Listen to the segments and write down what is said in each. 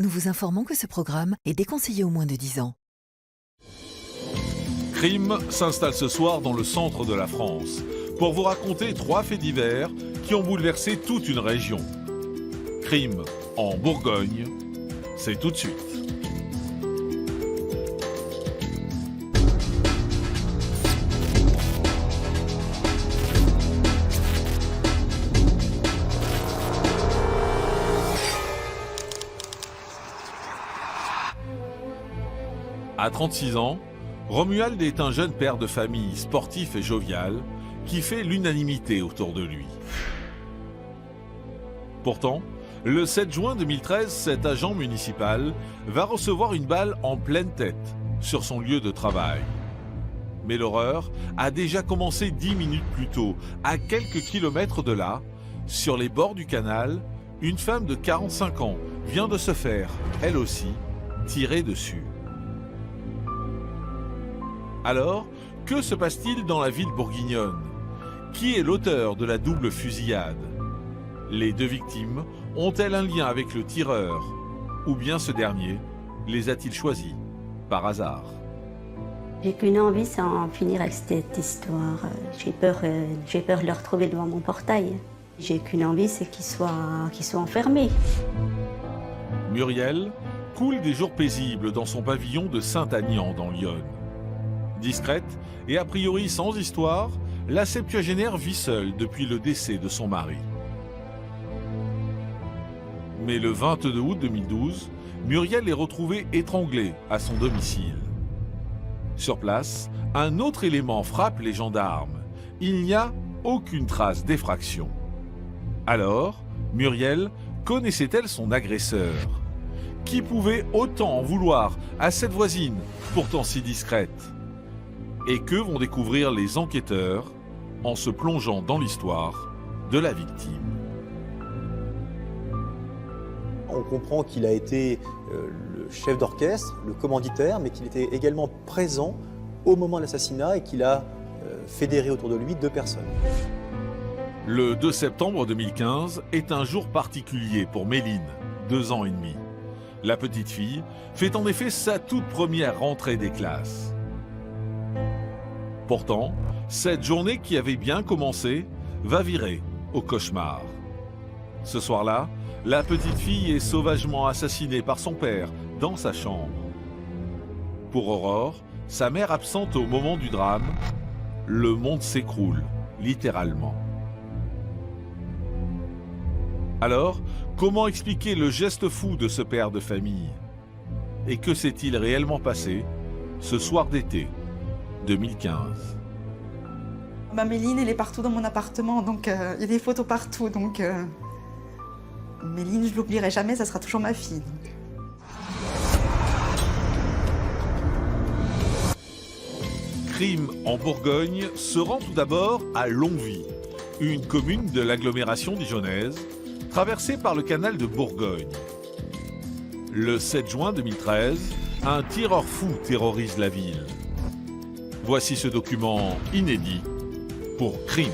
nous vous informons que ce programme est déconseillé aux moins de 10 ans. Crime s'installe ce soir dans le centre de la France pour vous raconter 3 faits divers qui ont bouleversé toute une région. Crime en Bourgogne, c'est tout de suite. À 36 ans, Romuald est un jeune père de famille sportif et jovial qui fait l'unanimité autour de lui. Pourtant, le 7 juin 2013, cet agent municipal va recevoir une balle en pleine tête sur son lieu de travail. Mais l'horreur a déjà commencé 10 minutes plus tôt, à quelques kilomètres de là, sur les bords du canal, une femme de 45 ans vient de se faire, elle aussi, tirer dessus. Alors, que se passe-t-il dans la ville bourguignonne? Qui est l'auteur de la double fusillade? Les 2 victimes ont-elles un lien avec le tireur? Ou bien ce dernier les a-t-il choisis par hasard? J'ai qu'une envie, c'est en finir avec cette histoire. J'ai peur de le retrouver devant mon portail. J'ai qu'une envie, c'est qu'il soit enfermé. Muriel coule des jours paisibles dans son pavillon de Saint-Agnand dans l'Yonne. Discrète et a priori sans histoire, la septuagénaire vit seule depuis le décès de son mari. Mais le 22 août 2012, Muriel est retrouvée étranglée à son domicile. Sur place, un autre élément frappe les gendarmes. Il n'y a aucune trace d'effraction. Alors, Muriel connaissait-elle son agresseur? Qui pouvait autant en vouloir à cette voisine, pourtant si discrète? Et que vont découvrir les enquêteurs en se plongeant dans l'histoire de la victime? On comprend qu'il a été le chef d'orchestre, le commanditaire, mais qu'il était également présent au moment de l'assassinat et qu'il a fédéré autour de lui 2 personnes. Le 2 septembre 2015 est un jour particulier pour Méline, 2 ans et demi. La petite fille fait en effet sa toute première rentrée des classes. Pourtant, cette journée qui avait bien commencé va virer au cauchemar. Ce soir-là, la petite fille est sauvagement assassinée par son père dans sa chambre. Pour Aurore, sa mère absente au moment du drame, le monde s'écroule, littéralement. Alors, comment expliquer le geste fou de ce père de famille? Et que s'est-il réellement passé ce soir d'été 2015? Méline, elle est partout dans mon appartement, donc il y a des photos partout, donc Méline, je l'oublierai jamais, ça sera toujours ma fille. Crime en Bourgogne se rend tout d'abord à Longwy, une commune de l'agglomération dijonnaise, traversée par le canal de Bourgogne. Le 7 juin 2013, un tireur fou terrorise la ville. Voici ce document inédit pour Crime.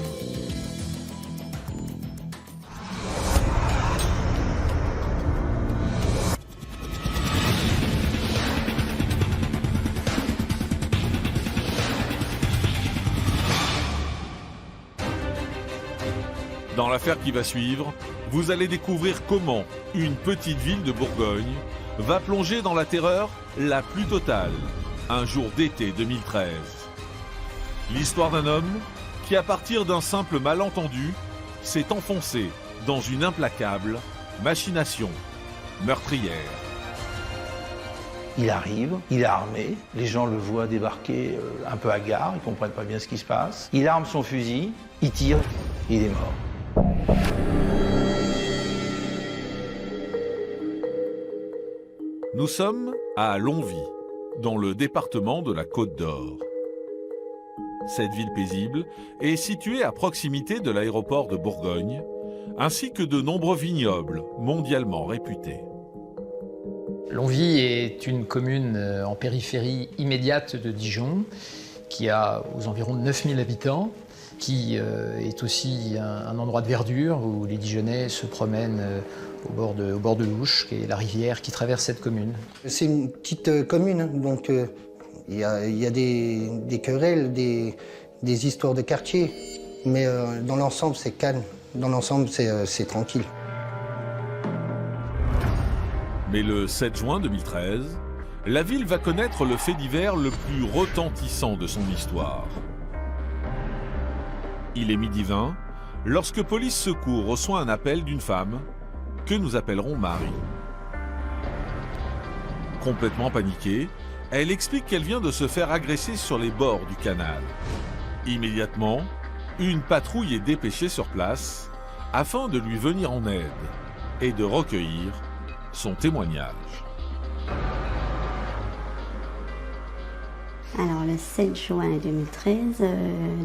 Dans l'affaire qui va suivre, vous allez découvrir comment une petite ville de Bourgogne va plonger dans la terreur la plus totale, un jour d'été 2013. L'histoire d'un homme qui, à partir d'un simple malentendu, s'est enfoncé dans une implacable machination meurtrière. Il arrive, il est armé, les gens le voient débarquer un peu hagard, ils ne comprennent pas bien ce qui se passe. Il arme son fusil, il tire, il est mort. Nous sommes à Longwy, dans le département de la Côte d'Or. Cette ville paisible est située à proximité de l'aéroport de Bourgogne, ainsi que de nombreux vignobles mondialement réputés. Longwy est une commune en périphérie immédiate de Dijon, qui a aux environs de 9000 habitants, qui est aussi un endroit de verdure où les Dijonnais se promènent au bord de l'Ouche, qui est la rivière qui traverse cette commune. C'est une petite commune, hein, donc il y a des querelles, des histoires de quartier, mais dans l'ensemble c'est calme, dans l'ensemble c'est tranquille. Mais le 7 juin 2013, la ville va connaître le fait divers le plus retentissant de son histoire. Il est 12h20 lorsque Police Secours reçoit un appel d'une femme que nous appellerons Marie. Complètement paniquée, elle explique qu'elle vient de se faire agresser sur les bords du canal. Immédiatement, une patrouille est dépêchée sur place afin de lui venir en aide et de recueillir son témoignage. Alors le 7 juin 2013,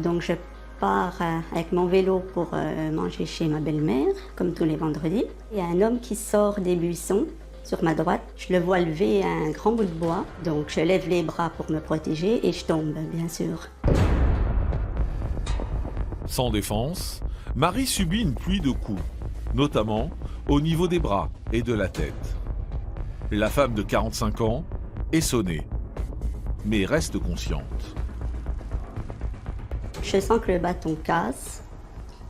donc je pars avec mon vélo pour manger chez ma belle-mère, comme tous les vendredis. Il y a un homme qui sort des buissons sur ma droite. Je le vois lever un grand bout de bois, donc je lève les bras pour me protéger et je tombe, bien sûr. Sans défense, Marie subit une pluie de coups, notamment au niveau des bras et de la tête. La femme de 45 ans est sonnée, mais reste consciente. Je sens que le bâton casse,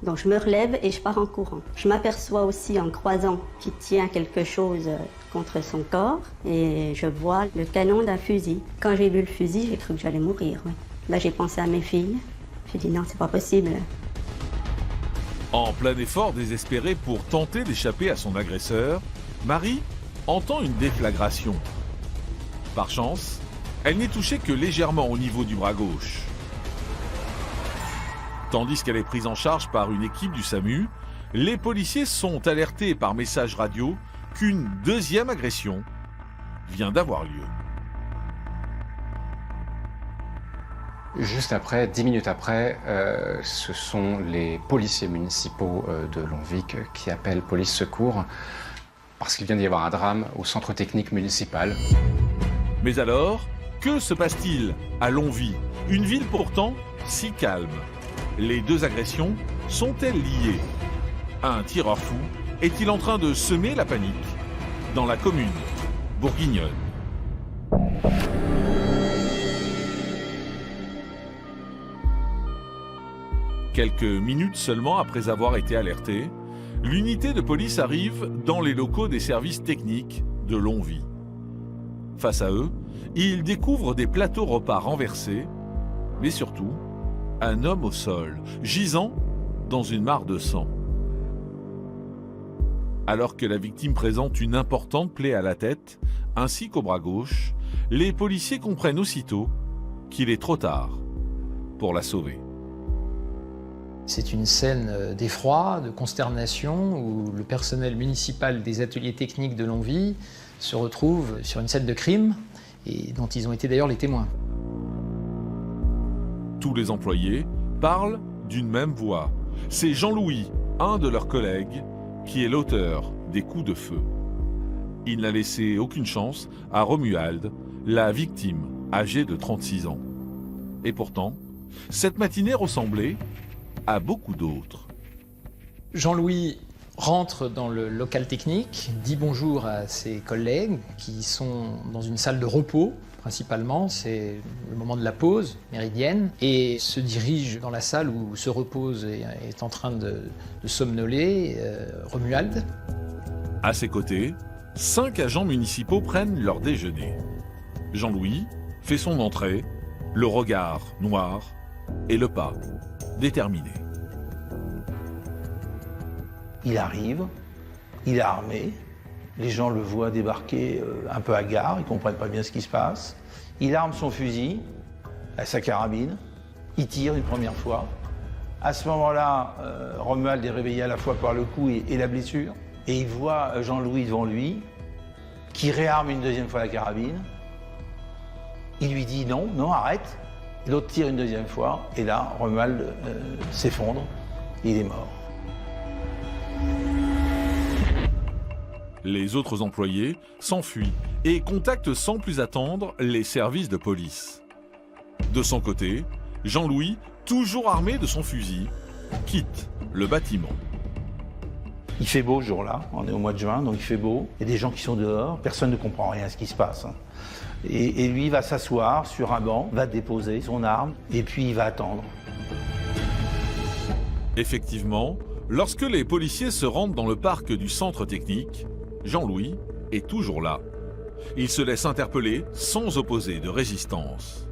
donc je me relève et je pars en courant. Je m'aperçois aussi en croisant qu'il tient quelque chose contre son corps et je vois le canon d'un fusil. Quand j'ai vu le fusil, j'ai cru que j'allais mourir. Oui. Là, j'ai pensé à mes filles. J'ai dit non, c'est pas possible. En plein effort désespéré pour tenter d'échapper à son agresseur, Marie entend une déflagration. Par chance, elle n'est touchée que légèrement au niveau du bras gauche. Tandis qu'elle est prise en charge par une équipe du SAMU, les policiers sont alertés par message radio qu'une deuxième agression vient d'avoir lieu. Juste après, 10 minutes après, ce sont les policiers municipaux de Longvic qui appellent Police Secours parce qu'il vient d'y avoir un drame au centre technique municipal. Mais alors, que se passe-t-il à Longvic, une ville pourtant si calme? Les deux agressions sont-elles liées? Un tireur fou est-il en train de semer la panique dans la commune bourguignonne? Quelques minutes seulement après avoir été alerté, l'unité de police arrive dans les locaux des services techniques de Longvic. Face à eux, ils découvrent des plateaux repas renversés, mais surtout un homme au sol, gisant dans une mare de sang. Alors que la victime présente une importante plaie à la tête, ainsi qu'au bras gauche, les policiers comprennent aussitôt qu'il est trop tard pour la sauver. C'est une scène d'effroi, de consternation, où le personnel municipal des ateliers techniques de Longvic se retrouve sur une scène de crime, et dont ils ont été d'ailleurs les témoins. Tous les employés parlent d'une même voix. C'est Jean-Louis, un de leurs collègues, qui est l'auteur des coups de feu. Il n'a laissé aucune chance à Romuald, la victime, âgée de 36 ans. Et pourtant, cette matinée ressemblait à beaucoup d'autres. Jean-Louis rentre dans le local technique, dit bonjour à ses collègues qui sont dans une salle de repos, principalement, c'est le moment de la pause méridienne, et se dirige dans la salle où se repose et est en train de somnoler Romuald. À ses côtés, 5 agents municipaux prennent leur déjeuner. Jean-Louis fait son entrée, le regard noir et le pas déterminé. Il arrive, il est armé, les gens le voient débarquer un peu hagard, ils ne comprennent pas bien ce qui se passe. Il arme son fusil, sa carabine, il tire une première fois. À ce moment-là, Romuald est réveillé à la fois par le coup et la blessure. Et il voit Jean-Louis devant lui, qui réarme une deuxième fois la carabine. Il lui dit non, non, arrête. L'autre tire une deuxième fois, et là, Romuald s'effondre, il est mort. Les autres employés s'enfuient et contactent sans plus attendre les services de police. De son côté, Jean-Louis, toujours armé de son fusil, quitte le bâtiment. Il fait beau ce jour-là, on est au mois de juin, donc il fait beau. Il y a des gens qui sont dehors, personne ne comprend rien à ce qui se passe. Et lui, il va s'asseoir sur un banc, va déposer son arme, et puis il va attendre. Effectivement, lorsque les policiers se rendent dans le parc du centre technique, Jean-Louis est toujours là. Il se laisse interpeller sans opposer de résistance.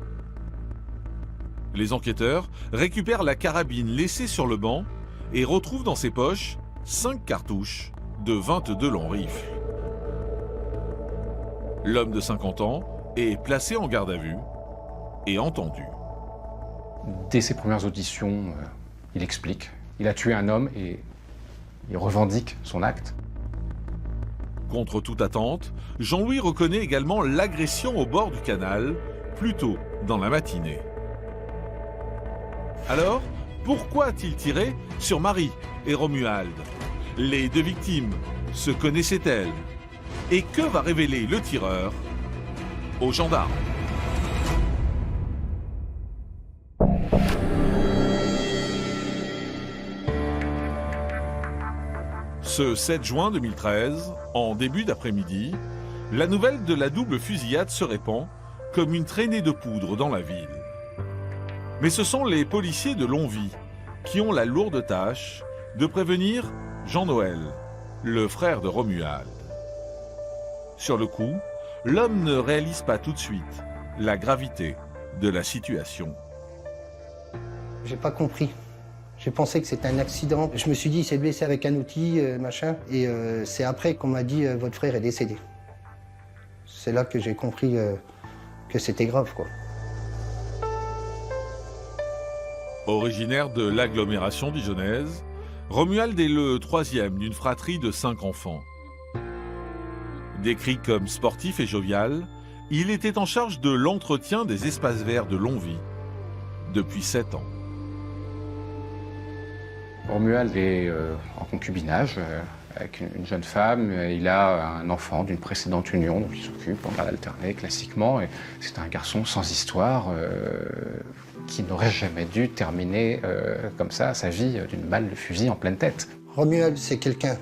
Les enquêteurs récupèrent la carabine laissée sur le banc et retrouvent dans ses poches 5 cartouches de 22 longs rifles. L'homme de 50 ans est placé en garde à vue et entendu. Dès ses premières auditions, il explique. Il a tué un homme et il revendique son acte. Contre toute attente, Jean-Louis reconnaît également l'agression au bord du canal, plus tôt dans la matinée. Alors, pourquoi a-t-il tiré sur Marie et Romuald? Les deux victimes se connaissaient-elles? Et que va révéler le tireur aux gendarmes? Ce 7 juin 2013, en début d'après-midi, la nouvelle de la double fusillade se répand comme une traînée de poudre dans la ville. Mais ce sont les policiers de Longwy qui ont la lourde tâche de prévenir Jean-Noël, le frère de Romuald. Sur le coup, l'homme ne réalise pas tout de suite la gravité de la situation. J'ai pas compris. J'ai pensé que c'était un accident. Je me suis dit, il s'est blessé avec un outil, machin. Et c'est après qu'on m'a dit, votre frère est décédé. C'est là que j'ai compris que c'était grave, quoi. Originaire de l'agglomération dijonnaise, Romuald est le troisième d'une fratrie de 5 enfants. Décrit comme sportif et jovial, il était en charge de l'entretien des espaces verts de Longwy depuis 7 ans. Romuald est en concubinage avec une jeune femme. Il a un enfant d'une précédente union dont il s'occupe en garde alternée classiquement. Et c'est un garçon sans histoire qui n'aurait jamais dû terminer comme ça sa vie d'une balle de fusil en pleine tête. Romuald, c'est quelqu'un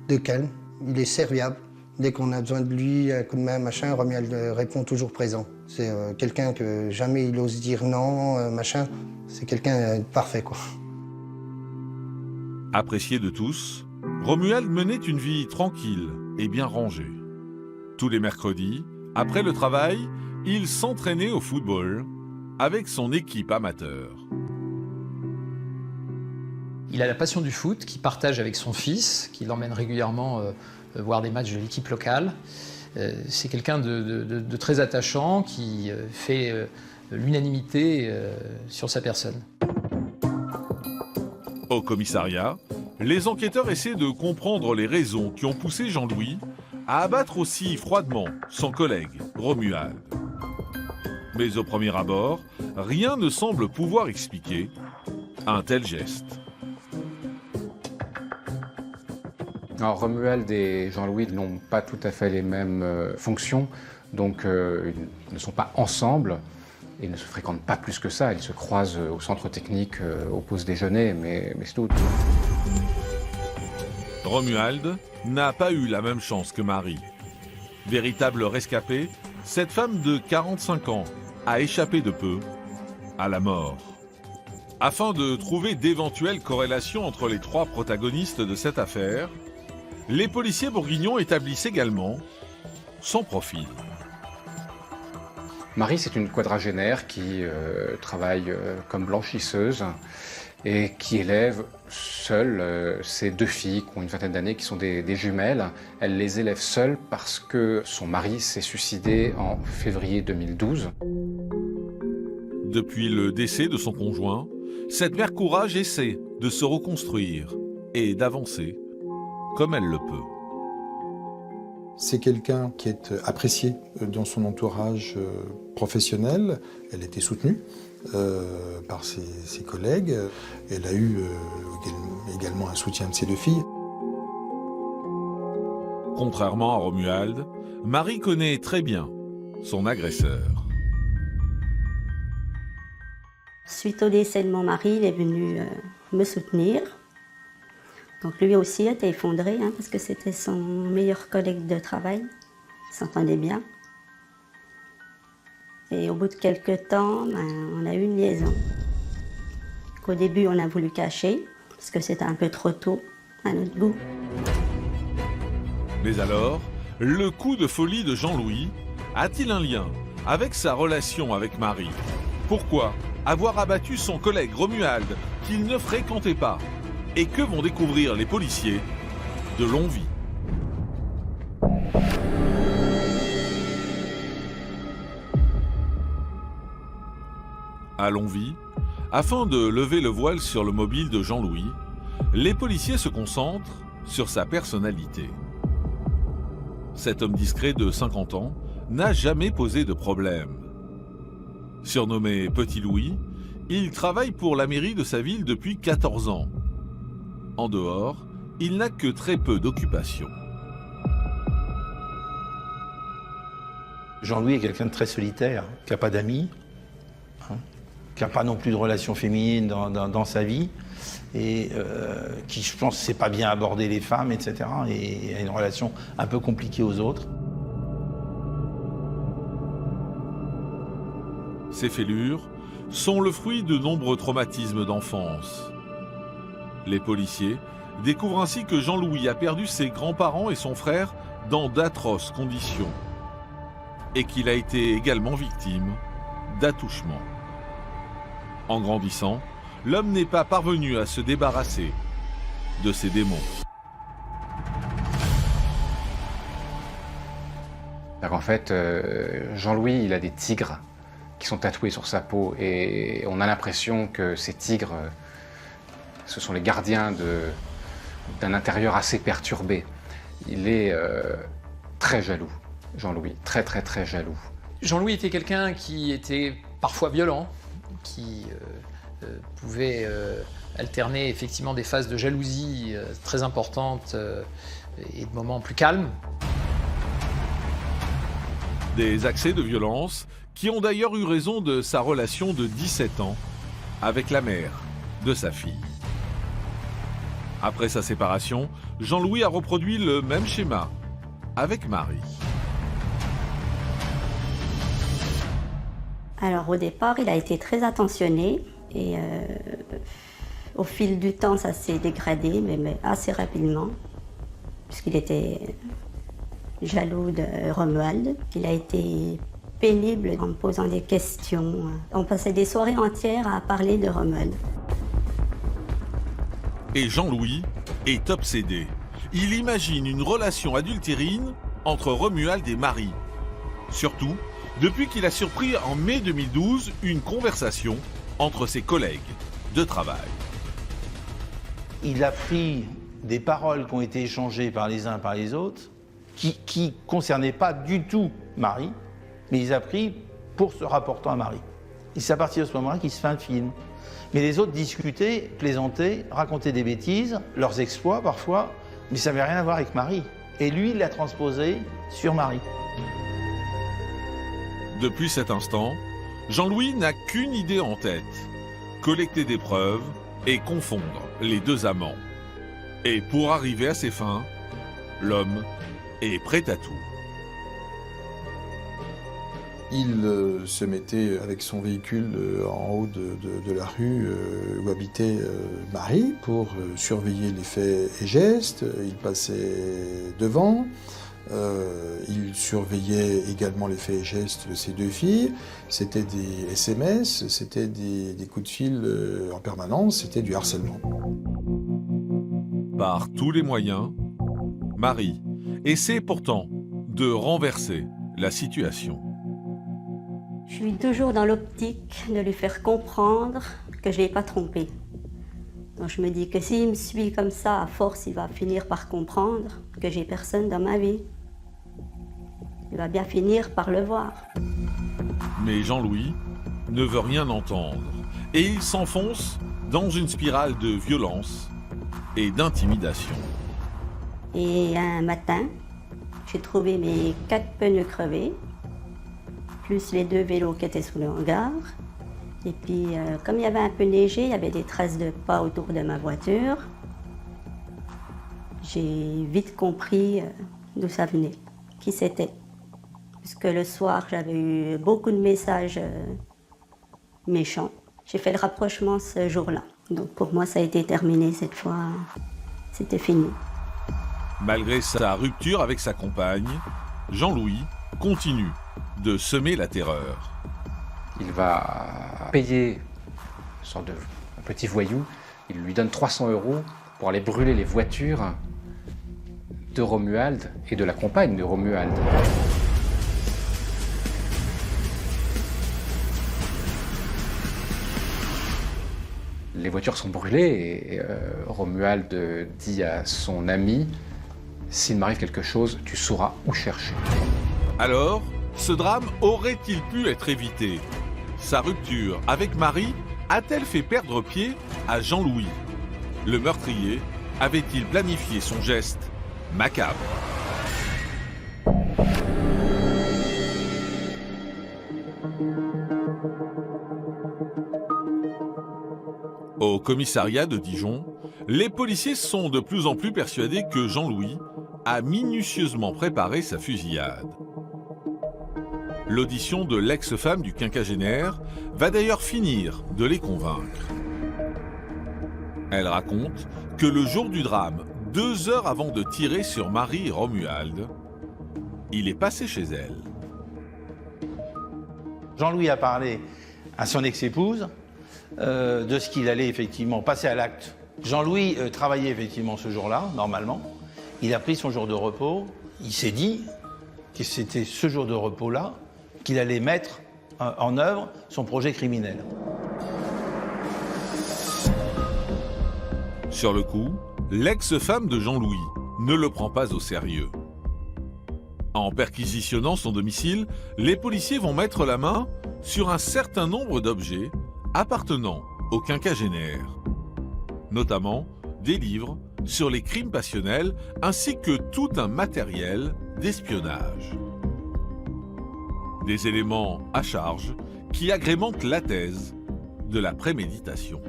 de calme. Il est serviable. Dès qu'on a besoin de lui, un coup de main, machin, Romuald répond toujours présent. C'est quelqu'un que jamais il ose dire non, machin. C'est quelqu'un de parfait, quoi. Apprécié de tous, Romuald menait une vie tranquille et bien rangée. Tous les mercredis, après le travail, il s'entraînait au football avec son équipe amateur. Il a la passion du foot qu'il partage avec son fils, qui l'emmène régulièrement voir des matchs de l'équipe locale. C'est quelqu'un de très attachant qui fait l'unanimité sur sa personne. Au commissariat, les enquêteurs essaient de comprendre les raisons qui ont poussé Jean-Louis à abattre aussi froidement son collègue, Romuald. Mais au premier abord, rien ne semble pouvoir expliquer un tel geste. Alors, Romuald et Jean-Louis n'ont pas tout à fait les mêmes fonctions, donc ils ne sont pas ensemble. Ils ne se fréquentent pas plus que ça, ils se croisent au centre technique, aux pauses déjeuner, mais c'est tout. Romuald n'a pas eu la même chance que Marie. Véritable rescapée, cette femme de 45 ans a échappé de peu à la mort. Afin de trouver d'éventuelles corrélations entre les 3 protagonistes de cette affaire, les policiers bourguignons établissent également son profil. Marie, c'est une quadragénaire qui travaille comme blanchisseuse et qui élève seule ses 2 filles qui ont une vingtaine d'années, qui sont des jumelles. Elle les élève seule parce que son mari s'est suicidé en février 2012. Depuis le décès de son conjoint, cette mère courage essaie de se reconstruire et d'avancer comme elle le peut. C'est quelqu'un qui est apprécié dans son entourage professionnel. Elle était soutenue par ses collègues. Elle a eu également un soutien de ses 2 filles. Contrairement à Romuald, Marie connaît très bien son agresseur. Suite au décès de mon mari, il est venu me soutenir. Donc lui aussi était effondré, hein, parce que c'était son meilleur collègue de travail. Ils s'entendaient bien. Et au bout de quelques temps, on a eu une liaison. Au début, on a voulu cacher, parce que c'était un peu trop tôt, à notre goût. Mais alors, le coup de folie de Jean-Louis a-t-il un lien avec sa relation avec Marie? Pourquoi avoir abattu son collègue Romuald qu'il ne fréquentait pas? Et que vont découvrir les policiers de Longwy? À Longwy, afin de lever le voile sur le mobile de Jean-Louis, les policiers se concentrent sur sa personnalité. Cet homme discret de 50 ans n'a jamais posé de problème. Surnommé Petit Louis, il travaille pour la mairie de sa ville depuis 14 ans. En dehors, il n'a que très peu d'occupation. Jean-Louis est quelqu'un de très solitaire, qui n'a pas d'amis, hein, qui n'a pas non plus de relations féminines dans sa vie, et qui, je pense, ne sait pas bien aborder les femmes, etc., et a une relation un peu compliquée aux autres. Ces fêlures sont le fruit de nombreux traumatismes d'enfance. Les policiers découvrent ainsi que Jean-Louis a perdu ses grands-parents et son frère dans d'atroces conditions et qu'il a été également victime d'attouchements. En grandissant, l'homme n'est pas parvenu à se débarrasser de ses démons. En fait, Jean-Louis, il a des tigres qui sont tatoués sur sa peau et on a l'impression que ces tigres, ce sont les gardiens d'un intérieur assez perturbé. Il est très jaloux, Jean-Louis, très très très jaloux. Jean-Louis était quelqu'un qui était parfois violent, qui pouvait alterner effectivement des phases de jalousie très importantes et de moments plus calmes. Des accès de violence qui ont d'ailleurs eu raison de sa relation de 17 ans avec la mère de sa fille. Après sa séparation, Jean-Louis a reproduit le même schéma avec Marie. Alors au départ, il a été très attentionné et au fil du temps, ça s'est dégradé, mais assez rapidement, puisqu'il était jaloux de Romuald. Il a été pénible en me posant des questions. On passait des soirées entières à parler de Romuald. Et Jean-Louis est obsédé. Il imagine une relation adultérine entre Romuald et Marie. Surtout, depuis qu'il a surpris en mai 2012 une conversation entre ses collègues de travail. Il a pris des paroles qui ont été échangées par les uns par les autres, qui ne concernaient pas du tout Marie, mais il les a pris pour se rapportant à Marie. Et c'est à partir de ce moment-là qu'il se fait un film. Mais les autres discutaient, plaisantaient, racontaient des bêtises, leurs exploits parfois, mais ça n'avait rien à voir avec Marie. Et lui, il l'a transposé sur Marie. Depuis cet instant, Jean-Louis n'a qu'une idée en tête, collecter des preuves et confondre les deux amants. Et pour arriver à ses fins, l'homme est prêt à tout. Il se mettait avec son véhicule en haut de la rue où habitait Marie pour surveiller les faits et gestes. Il passait devant. Il surveillait également les faits et gestes de ses deux filles. C'était des SMS, c'était des coups de fil en permanence, c'était du harcèlement. Par tous les moyens, Marie essaie pourtant de renverser la situation. Je suis toujours dans l'optique de lui faire comprendre que je ne l'ai pas trompé. Donc je me dis que s'il me suit comme ça, à force, il va finir par comprendre que j'ai personne dans ma vie. Il va bien finir par le voir. Mais Jean-Louis ne veut rien entendre et il s'enfonce dans une spirale de violence et d'intimidation. Et un matin, j'ai trouvé mes 4 pneus crevés, plus les 2 vélos qui étaient sous le hangar. Et puis, comme il y avait un peu neigé, il y avait des traces de pas autour de ma voiture. J'ai vite compris d'où ça venait, qui c'était. Puisque le soir, j'avais eu beaucoup de messages méchants. J'ai fait le rapprochement ce jour-là. Donc pour moi, ça a été terminé cette fois. C'était fini. Malgré sa rupture avec sa compagne, Jean-Louis continue de semer la terreur. Il va payer une sorte de un petit voyou. Il lui donne 300 € pour aller brûler les voitures de Romuald et de la compagne de Romuald. Les voitures sont brûlées et Romuald dit à son ami « S'il m'arrive quelque chose, tu sauras où chercher. » Alors, ce drame aurait-il pu être évité? Sa rupture avec Marie a-t-elle fait perdre pied à Jean-Louis? Le meurtrier avait-il planifié son geste macabre? Au commissariat de Dijon, les policiers sont de plus en plus persuadés que Jean-Louis a minutieusement préparé sa fusillade. L'audition de l'ex-femme du quinquagénaire va d'ailleurs finir de les convaincre. Elle raconte que le jour du drame, 2 heures avant de tirer sur Marie et Romuald, il est passé chez elle. Jean-Louis a parlé à son ex-épouse de ce qu'il allait effectivement passer à l'acte. Jean-Louis travaillait effectivement ce jour-là, normalement. Il a pris son jour de repos. Il s'est dit que c'était ce jour de repos-là qu'il allait mettre en œuvre son projet criminel. Sur le coup, l'ex-femme de Jean-Louis ne le prend pas au sérieux. En perquisitionnant son domicile, les policiers vont mettre la main sur un certain nombre d'objets appartenant au quinquagénaire, notamment des livres sur les crimes passionnels ainsi que tout un matériel d'espionnage. Des éléments à charge qui agrémentent la thèse de la préméditation.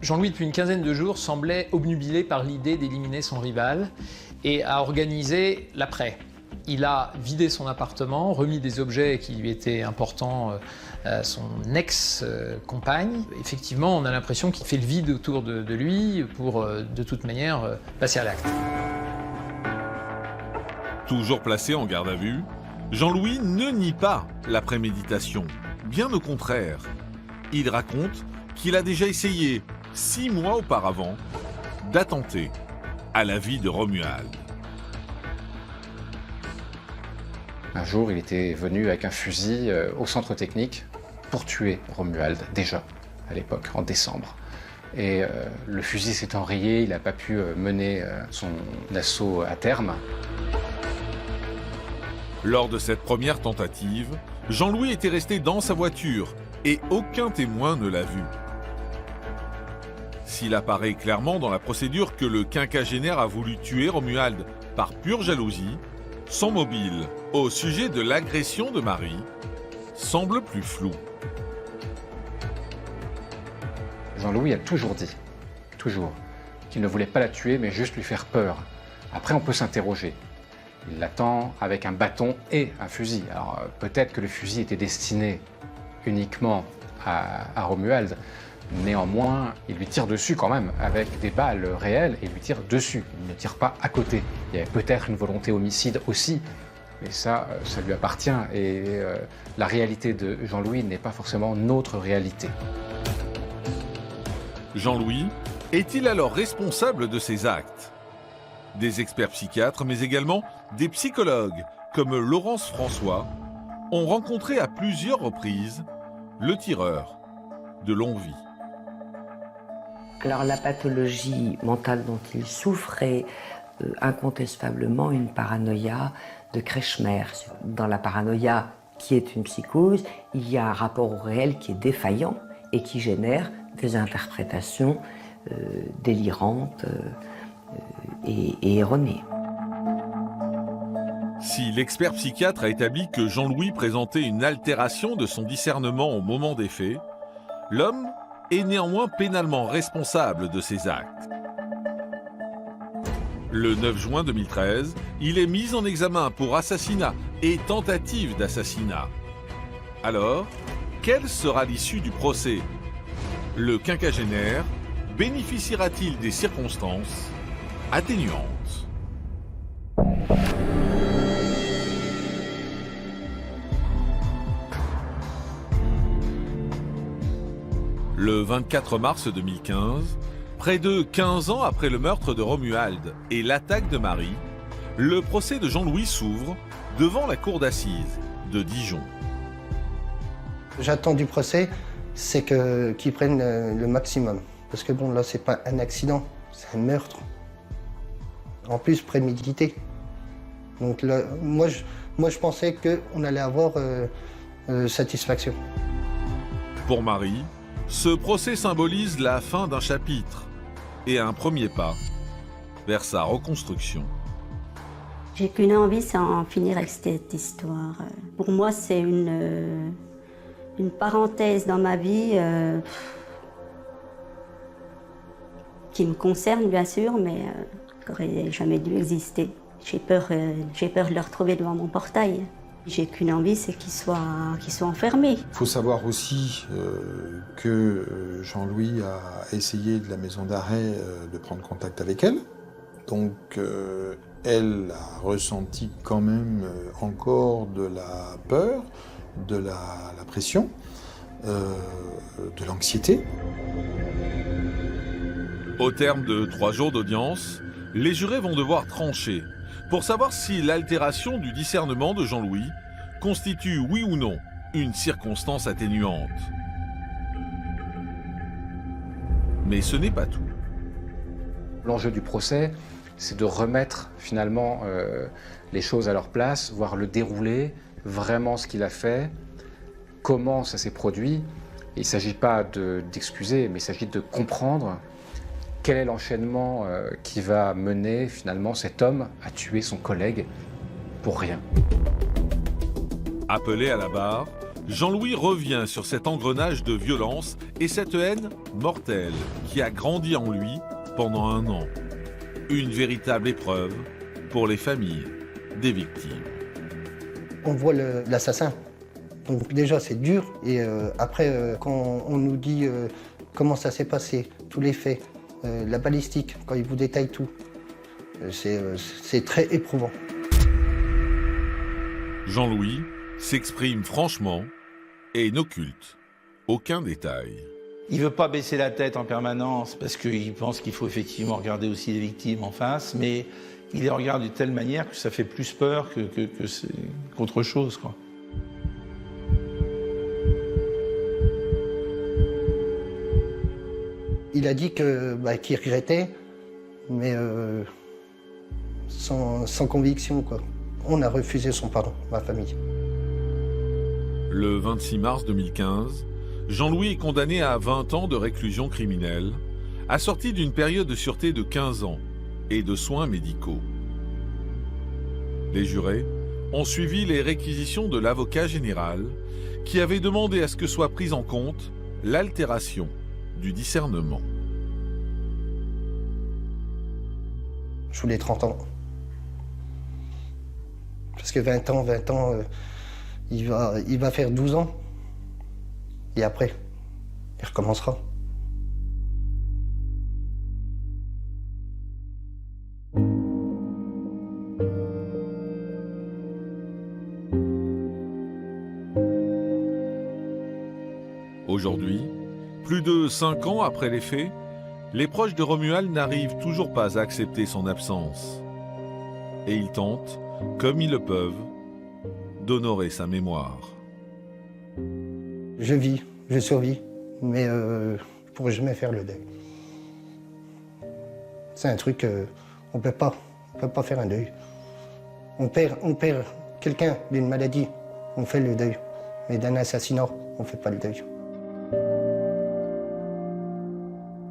Jean-Louis, depuis une quinzaine de jours, semblait obnubilé par l'idée d'éliminer son rival et a organisé l'après. Il a vidé son appartement, remis des objets qui lui étaient importants à son ex-compagne. Effectivement, on a l'impression qu'il fait le vide autour de lui pour, de toute manière, passer à l'acte. Toujours placé en garde à vue, Jean-Louis ne nie pas la préméditation. Bien au contraire, il raconte qu'il a déjà essayé, 6 mois auparavant, d'attenter à la vie de Romuald. Un jour, il était venu avec un fusil au centre technique pour tuer Romuald, déjà, à l'époque, en décembre. Et le fusil s'est enrayé, il n'a pas pu mener son assaut à terme. Lors de cette première tentative, Jean-Louis était resté dans sa voiture et aucun témoin ne l'a vu. S'il apparaît clairement dans la procédure que le quinquagénaire a voulu tuer Romuald par pure jalousie, son mobile au sujet de l'agression de Marie semble plus flou. Jean-Louis a toujours dit, qu'il ne voulait pas la tuer, mais juste lui faire peur. Après, on peut s'interroger. Il l'attend avec un bâton et un fusil. Alors, peut-être que le fusil était destiné uniquement à Romuald. Néanmoins, il lui tire dessus quand même, avec des balles réelles, et il lui tire dessus. Il ne tire pas à côté. Il y avait peut-être une volonté homicide aussi, mais ça lui appartient. Et la réalité de Jean-Louis n'est pas forcément notre réalité. Jean-Louis est-il alors responsable de ses actes? Des experts psychiatres, mais également des psychologues, comme Laurence François, ont rencontré à plusieurs reprises le tireur de longue vie. Alors la pathologie mentale dont il souffrait, incontestablement une paranoïa de Kretschmer. Dans la paranoïa, qui est une psychose, il y a un rapport au réel qui est défaillant et qui génère des interprétations délirantes et erronées. Si l'expert psychiatre a établi que Jean-Louis présentait une altération de son discernement au moment des faits, l'homme est néanmoins pénalement responsable de ses actes. Le 9 juin 2013, il est mis en examen pour assassinat et tentative d'assassinat. Alors, quelle sera l'issue du procès? Le quinquagénaire bénéficiera-t-il des circonstances atténuantes? Le 24 mars 2015, près de 15 ans après le meurtre de Romuald et l'attaque de Marie, le procès de Jean-Louis s'ouvre devant la cour d'assises de Dijon. J'attends du procès, c'est qu'ils prennent le maximum. Parce que bon, là, c'est pas un accident, c'est un meurtre. En plus, prémédité. Donc là, moi, je pensais qu'on allait avoir satisfaction. Pour Marie, ce procès symbolise la fin d'un chapitre et un premier pas vers sa reconstruction. J'ai qu'une envie, c'est en finir avec cette histoire. Pour moi, c'est une parenthèse dans ma vie qui me concerne, bien sûr, mais qui n'aurait jamais dû exister. J'ai peur de le retrouver devant mon portail. J'ai qu'une envie, c'est qu'il soit enfermé. Il faut savoir aussi que Jean-Louis a essayé de la maison d'arrêt de prendre contact avec elle. Donc elle a ressenti quand même encore de la peur, de la pression, de l'anxiété. Au terme de 3 jours d'audience, les jurés vont devoir trancher pour savoir si l'altération du discernement de Jean-Louis constitue, oui ou non, une circonstance atténuante. Mais ce n'est pas tout. L'enjeu du procès, c'est de remettre finalement les choses à leur place, voir le déroulé, vraiment ce qu'il a fait, comment ça s'est produit. Il ne s'agit pas d'excuser, mais il s'agit de comprendre quel est l'enchaînement qui va mener finalement cet homme à tuer son collègue pour rien. Appelé à la barre, Jean-Louis revient sur cet engrenage de violence et cette haine mortelle qui a grandi en lui pendant 1 an. Une véritable épreuve pour les familles des victimes. On voit l'assassin. Donc déjà, c'est dur. Et après, quand on nous dit comment ça s'est passé, tous les faits, la balistique, quand il vous détaille tout, c'est très éprouvant. Jean-Louis s'exprime franchement et n'occulte aucun détail. Il ne veut pas baisser la tête en permanence parce qu'il pense qu'il faut effectivement regarder aussi les victimes en face, mais il les regarde de telle manière que ça fait plus peur qu'autre chose, quoi. Il a dit qu'il regrettait, mais sans conviction, quoi. On a refusé son pardon, ma famille. Le 26 mars 2015, Jean-Louis est condamné à 20 ans de réclusion criminelle, assorti d'une période de sûreté de 15 ans et de soins médicaux. Les jurés ont suivi les réquisitions de l'avocat général qui avait demandé à ce que soit prise en compte l'altération du discernement. Je voulais 30 ans. Parce que 20 ans, il va faire 12 ans. Et après, il recommencera. Aujourd'hui, plus de 5 ans après les faits, les proches de Romuald n'arrivent toujours pas à accepter son absence. Et ils tentent, comme ils le peuvent, d'honorer sa mémoire. Je vis, je survis, mais je pourrais jamais faire le deuil. C'est un truc, on peut pas faire un deuil. On perd quelqu'un d'une maladie, on fait le deuil. Mais d'un assassinat, on fait pas le deuil.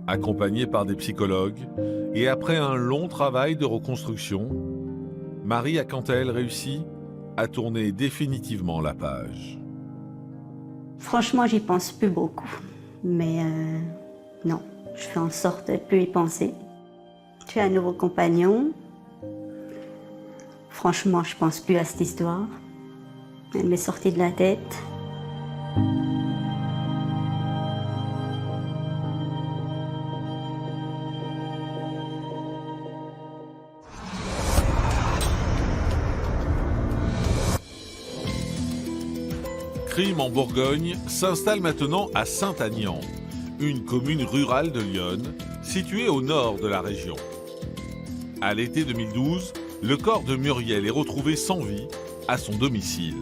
Accompagnée par des psychologues et après un long travail de reconstruction, Marie a quant à elle réussi à tourner définitivement la page. Franchement, j'y pense plus beaucoup. Mais non, je fais en sorte de ne plus y penser. J'ai un nouveau compagnon, Franchement, je pense plus à cette histoire. Elle m'est sortie de la tête. Crime en Bourgogne s'installe maintenant à Saint-Agnand, une commune rurale de Lyon, située au nord de la région. À l'été 2012, le corps de Muriel est retrouvé sans vie à son domicile.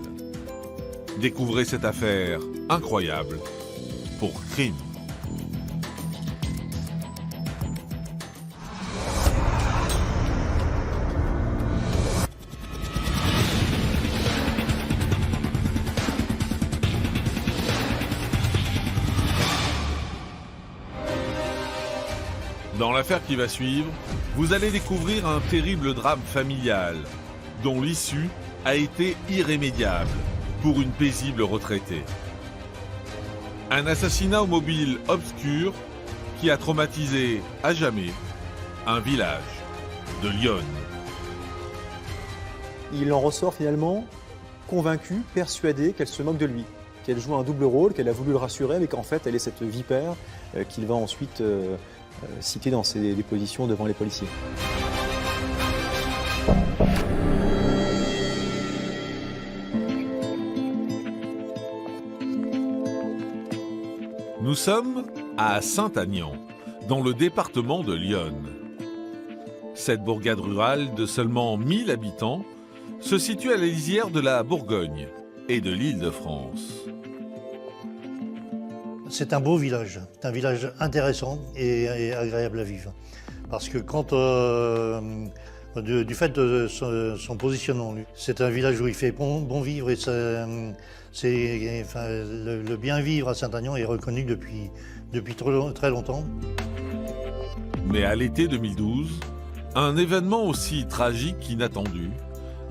Découvrez cette affaire incroyable pour Crime. Dans l'affaire qui va suivre, vous allez découvrir un terrible drame familial dont l'issue a été irrémédiable pour une paisible retraitée. Un assassinat au mobile obscur qui a traumatisé à jamais un village de Lyon. Il en ressort finalement convaincu, persuadé qu'elle se moque de lui, qu'elle joue un double rôle, qu'elle a voulu le rassurer, mais qu'en fait elle est cette vipère qu'il va ensuite citer dans ses dépositions devant les policiers. Nous sommes à Saint-Agnand, dans le département de Lyon. Cette bourgade rurale de seulement 1000 habitants se situe à la lisière de la Bourgogne et de l'Île-de-France. C'est un beau village, c'est un village intéressant et agréable à vivre. Parce que du fait de son positionnement, c'est un village où il fait bon vivre et le bien vivre à Saint-Agnand est reconnu depuis très longtemps. Mais à l'été 2012, un événement aussi tragique qu'inattendu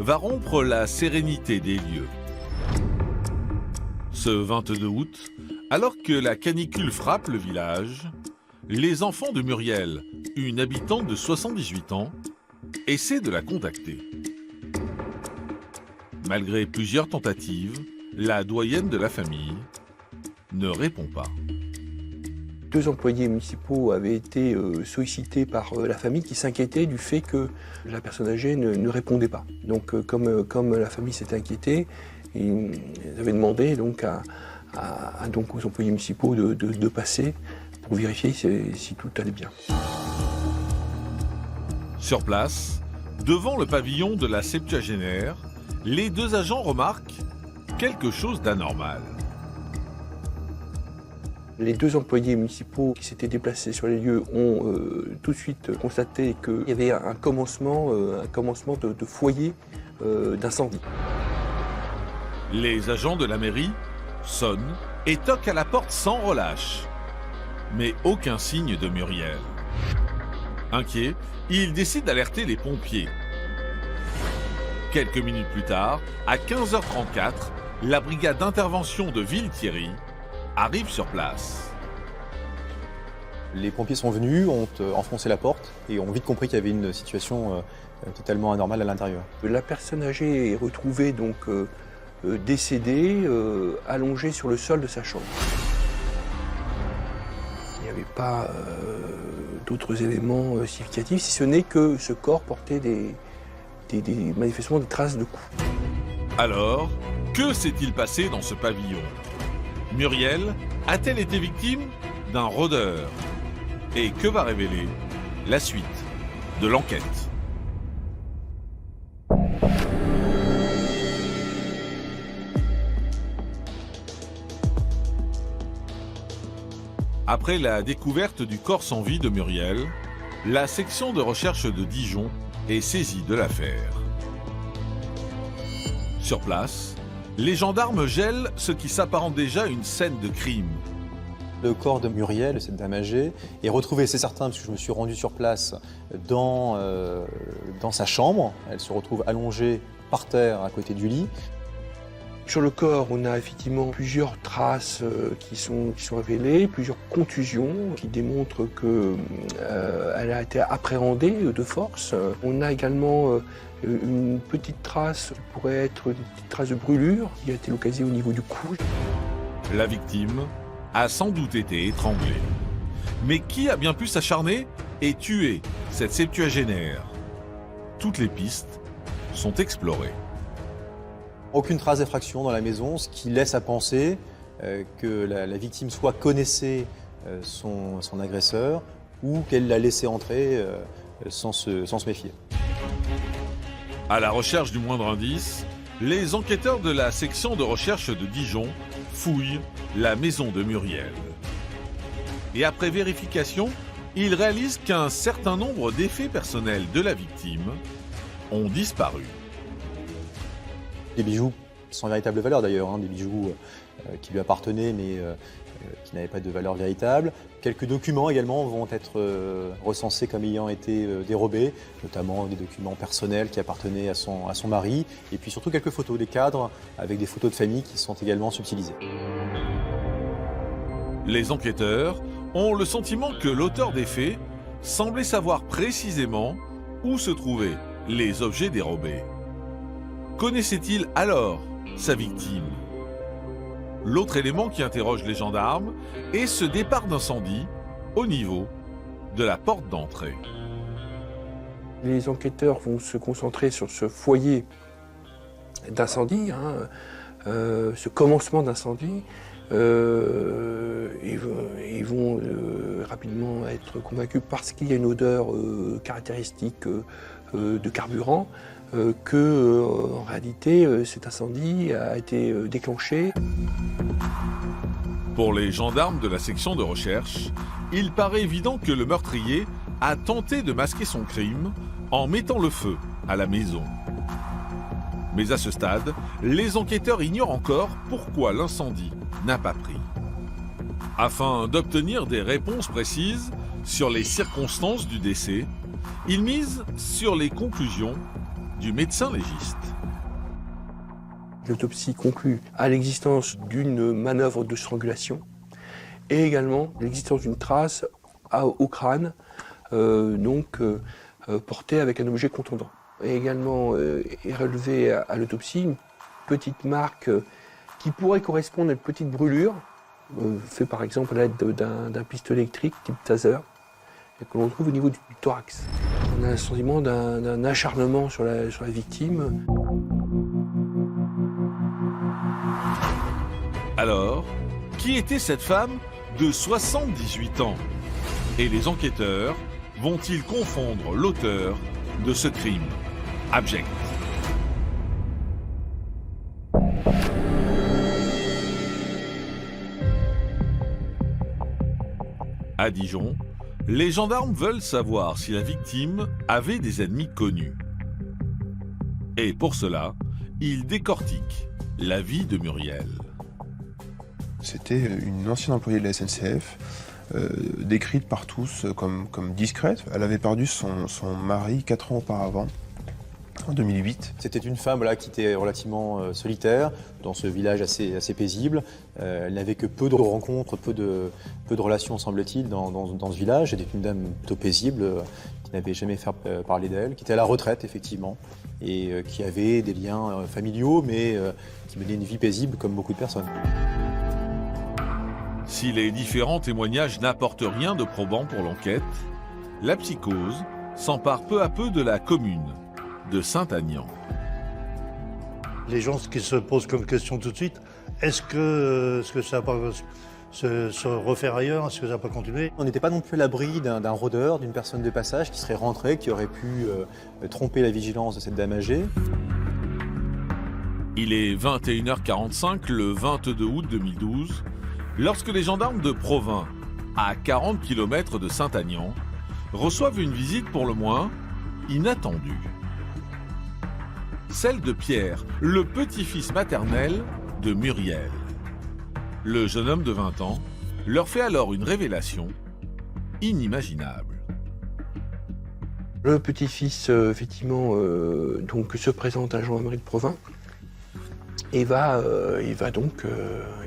va rompre la sérénité des lieux. Ce 22 août, alors que la canicule frappe le village, les enfants de Muriel, une habitante de 78 ans, essaient de la contacter. Malgré plusieurs tentatives, la doyenne de la famille ne répond pas. 2 employés municipaux avaient été sollicités par la famille qui s'inquiétait du fait que la personne âgée ne répondait pas. Donc comme la famille s'était inquiétée, ils avaient demandé donc aux employés municipaux de passer pour vérifier si tout allait bien. Sur place, devant le pavillon de la septuagénaire, les 2 agents remarquent quelque chose d'anormal. Les 2 employés municipaux qui s'étaient déplacés sur les lieux ont tout de suite constaté qu'il y avait un commencement de foyer d'incendie. Les agents de la mairie sonnent et toquent à la porte sans relâche. Mais aucun signe de Muriel. Inquiets, ils décident d'alerter les pompiers. Quelques minutes plus tard, à 15h34, la brigade d'intervention de Villethierry arrive sur place. Les pompiers sont venus, ont enfoncé la porte et ont vite compris qu'il y avait une situation totalement anormale à l'intérieur. La personne âgée est retrouvée donc décédée, allongée sur le sol de sa chambre. Il n'y avait pas d'autres éléments significatifs, si ce n'est que ce corps portait manifestement des traces de coups. Alors, que s'est-il passé dans ce pavillon? Muriel a-t-elle été victime d'un rôdeur? Et que va révéler la suite de l'enquête? Après la découverte du corps sans vie de Muriel, la section de recherche de Dijon est saisie de l'affaire. Sur place, les gendarmes gèlent ce qui s'apparente déjà à une scène de crime. Le corps de Muriel, cette dame âgée, est retrouvé, c'est certain, parce que je me suis rendu sur place, dans sa chambre. Elle se retrouve allongée par terre à côté du lit. Sur le corps, on a effectivement plusieurs traces qui sont révélées, plusieurs contusions qui démontrent qu'elle a été appréhendée de force. On a également une petite trace qui pourrait être une petite trace de brûlure qui a été localisée au niveau du cou. La victime a sans doute été étranglée. Mais qui a bien pu s'acharner et tuer cette septuagénaire? Toutes les pistes sont explorées. Aucune trace d'effraction dans la maison, ce qui laisse à penser que la victime soit connaissait son agresseur ou qu'elle l'a laissé entrer sans se méfier. À la recherche du moindre indice, les enquêteurs de la section de recherche de Dijon fouillent la maison de Muriel. Et après vérification, ils réalisent qu'un certain nombre d'effets personnels de la victime ont disparu. Des bijoux sans véritable valeur d'ailleurs, des bijoux qui lui appartenaient mais qui n'avaient pas de valeur véritable. Quelques documents également vont être recensés comme ayant été dérobés, notamment des documents personnels qui appartenaient à son mari, et puis surtout quelques photos, des cadres avec des photos de famille qui sont également subtilisées. Les enquêteurs ont le sentiment que l'auteur des faits semblait savoir précisément où se trouvaient les objets dérobés. Connaissait-il alors sa victime? L'autre élément qui interroge les gendarmes est ce départ d'incendie au niveau de la porte d'entrée. Les enquêteurs vont se concentrer sur ce foyer d'incendie, ce commencement d'incendie. Ils vont rapidement être convaincus parce qu'il y a une odeur caractéristique de carburant que, en réalité, cet incendie a été déclenché. Pour les gendarmes de la section de recherche, il paraît évident que le meurtrier a tenté de masquer son crime en mettant le feu à la maison. Mais à ce stade, les enquêteurs ignorent encore pourquoi l'incendie n'a pas pris. Afin d'obtenir des réponses précises sur les circonstances du décès, ils misent sur les conclusions du médecin légiste. L'autopsie conclut à l'existence d'une manœuvre de strangulation et également l'existence d'une trace au crâne, portée avec un objet contondant. Et également est relevée à l'autopsie une petite marque qui pourrait correspondre à une petite brûlure, fait par exemple à l'aide d'un pistolet électrique type taser, et que l'on trouve au niveau du thorax. On a le sentiment d'un acharnement sur la victime. Alors, qui était cette femme de 78 ans? Et les enquêteurs vont-ils confondre l'auteur de ce crime abject? À Dijon, les gendarmes veulent savoir si la victime avait des ennemis connus. Et pour cela, ils décortiquent la vie de Muriel. C'était une ancienne employée de la SNCF, décrite par tous comme discrète. Elle avait perdu son mari 4 ans auparavant, en 2008. C'était une femme qui était relativement solitaire, dans ce village assez paisible. Elle n'avait que peu de rencontres, peu de relations, semble-t-il, dans ce village. C'était une dame plutôt paisible, qui n'avait jamais fait parler d'elle, qui était à la retraite, effectivement, et qui avait des liens familiaux, mais qui menait une vie paisible comme beaucoup de personnes. Si les différents témoignages n'apportent rien de probant pour l'enquête, la psychose s'empare peu à peu de la commune de Saint-Agnand. Les gens, ce qui se posent comme question tout de suite, est-ce que ça va pas se refaire ailleurs? Est-ce que ça va pas continuer? On n'était pas non plus à l'abri d'un rôdeur, d'une personne de passage qui serait rentrée, qui aurait pu tromper la vigilance de cette dame âgée. Il est 21h45 le 22 août 2012, lorsque les gendarmes de Provins, à 40 km de Saint-Agnand, reçoivent une visite pour le moins inattendue. Celle de Pierre, le petit-fils maternel de Muriel. Le jeune homme de 20 ans leur fait alors une révélation inimaginable. Le petit-fils, effectivement, se présente à la gendarmerie de Provins et va donc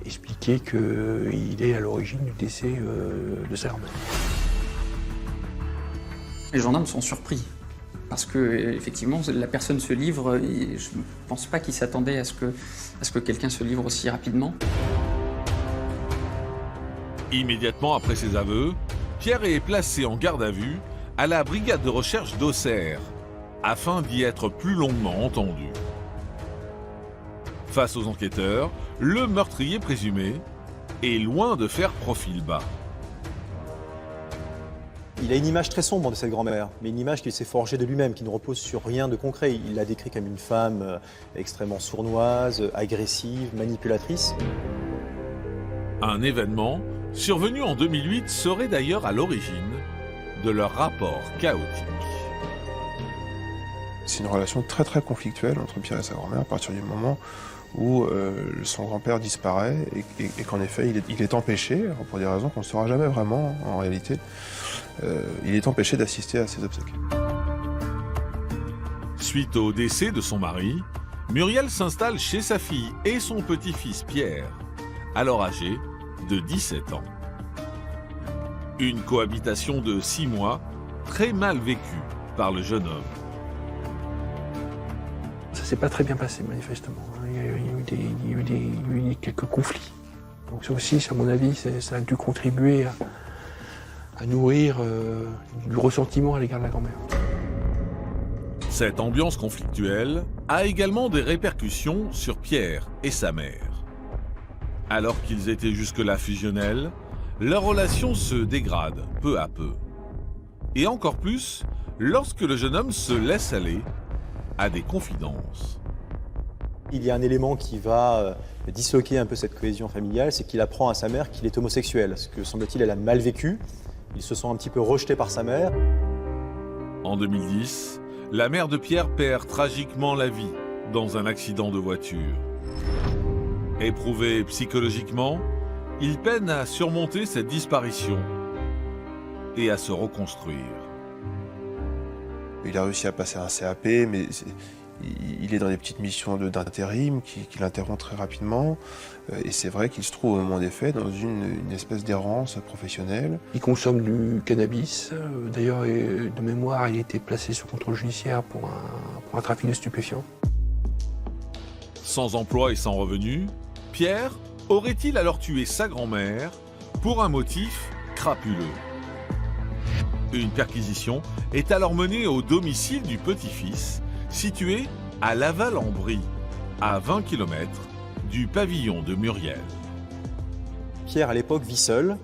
expliquer qu'il est à l'origine du décès de sa grand-mère. Les gendarmes sont surpris Parce que, effectivement, la personne se livre, et je ne pense pas qu'il s'attendait à ce que quelqu'un se livre aussi rapidement. Immédiatement après ses aveux, Pierre est placé en garde à vue à la brigade de recherche d'Auxerre, afin d'y être plus longuement entendu. Face aux enquêteurs, le meurtrier présumé est loin de faire profil bas. Il a une image très sombre de cette grand-mère, mais une image qu'il s'est forgée de lui-même, qui ne repose sur rien de concret. Il l'a décrit comme une femme extrêmement sournoise, agressive, manipulatrice. Un événement survenu en 2008 serait d'ailleurs à l'origine de leur rapport chaotique. C'est une relation très conflictuelle entre Pierre et sa grand-mère à partir du moment où son grand-père disparaît et qu'en effet il est empêché, pour des raisons qu'on ne saura jamais vraiment en réalité, il est empêché d'assister à ses obsèques. Suite au décès de son mari, Muriel s'installe chez sa fille et son petit-fils Pierre, alors âgé de 17 ans. Une cohabitation de 6 mois, très mal vécue par le jeune homme. Ça s'est pas très bien passé, manifestement. Il y a eu quelques conflits. Donc ça aussi, à mon avis, ça a dû contribuer à nourrir du ressentiment à l'égard de la grand-mère. Cette ambiance conflictuelle a également des répercussions sur Pierre et sa mère. Alors qu'ils étaient jusque-là fusionnels, leur relation se dégrade peu à peu. Et encore plus lorsque le jeune homme se laisse aller à des confidences. Il y a un élément qui va disloquer un peu cette cohésion familiale, c'est qu'il apprend à sa mère qu'il est homosexuel, ce que semble-t-il elle a mal vécu. Ils se sont un petit peu rejetés par sa mère. En 2010, la mère de Pierre perd tragiquement la vie dans un accident de voiture. Éprouvé psychologiquement, il peine à surmonter cette disparition et à se reconstruire. Il a réussi à passer un CAP, mais il est dans des petites missions d'intérim qui l'interrompent très rapidement. Et c'est vrai qu'il se trouve au moment des faits dans une espèce d'errance professionnelle. Il consomme du cannabis. D'ailleurs, de mémoire, il a été placé sous contrôle judiciaire pour un trafic de stupéfiants. Sans emploi et sans revenu, Pierre aurait-il alors tué sa grand-mère pour un motif crapuleux? Une perquisition est alors menée au domicile du petit-fils, situé à Laval-en-Brie, à 20 km du pavillon de Muriel. Pierre, à l'époque, vit seul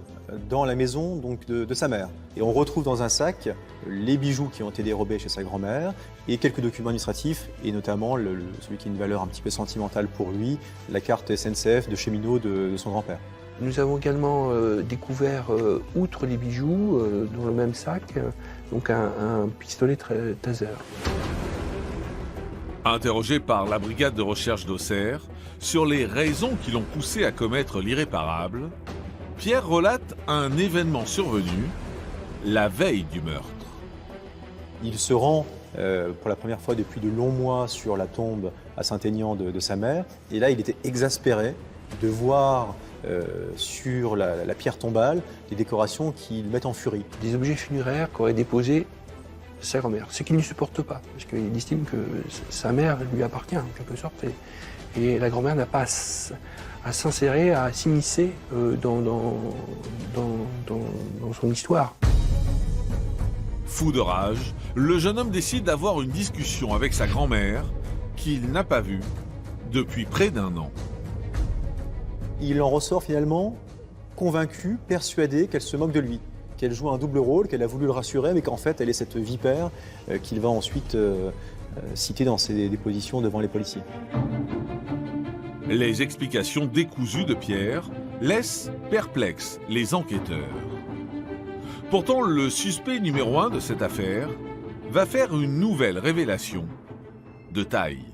dans la maison donc, de sa mère. Et on retrouve dans un sac les bijoux qui ont été dérobés chez sa grand-mère et quelques documents administratifs, et notamment celui qui a une valeur un petit peu sentimentale pour lui, la carte SNCF de cheminot de son grand-père. Nous avons également découvert, outre les bijoux, dans le même sac, donc un pistolet taser. Interrogé par la brigade de recherche d'Auxerre sur les raisons qui l'ont poussé à commettre l'irréparable, Pierre relate un événement survenu la veille du meurtre. Il se rend pour la première fois depuis de longs mois sur la tombe à Saint-Aignan de sa mère, et là il était exaspéré de voir sur la pierre tombale des décorations qui le mettent en furie. Des objets funéraires qu'aurait déposé sa grand-mère, ce qu'il ne supporte pas, parce qu'il estime que sa mère lui appartient en quelque sorte, et la grand-mère n'a pas à s'insérer, à s'immiscer dans son histoire. Fou de rage, le jeune homme décide d'avoir une discussion avec sa grand-mère qu'il n'a pas vue depuis près d'1 an. Il en ressort finalement convaincu, persuadé qu'elle se moque de lui, qu'elle joue un double rôle, qu'elle a voulu le rassurer, mais qu'en fait elle est cette vipère qu'il va ensuite citer dans ses dépositions devant les policiers. Les explications décousues de Pierre laissent perplexes les enquêteurs. Pourtant, le suspect numéro 1 de cette affaire va faire une nouvelle révélation de taille.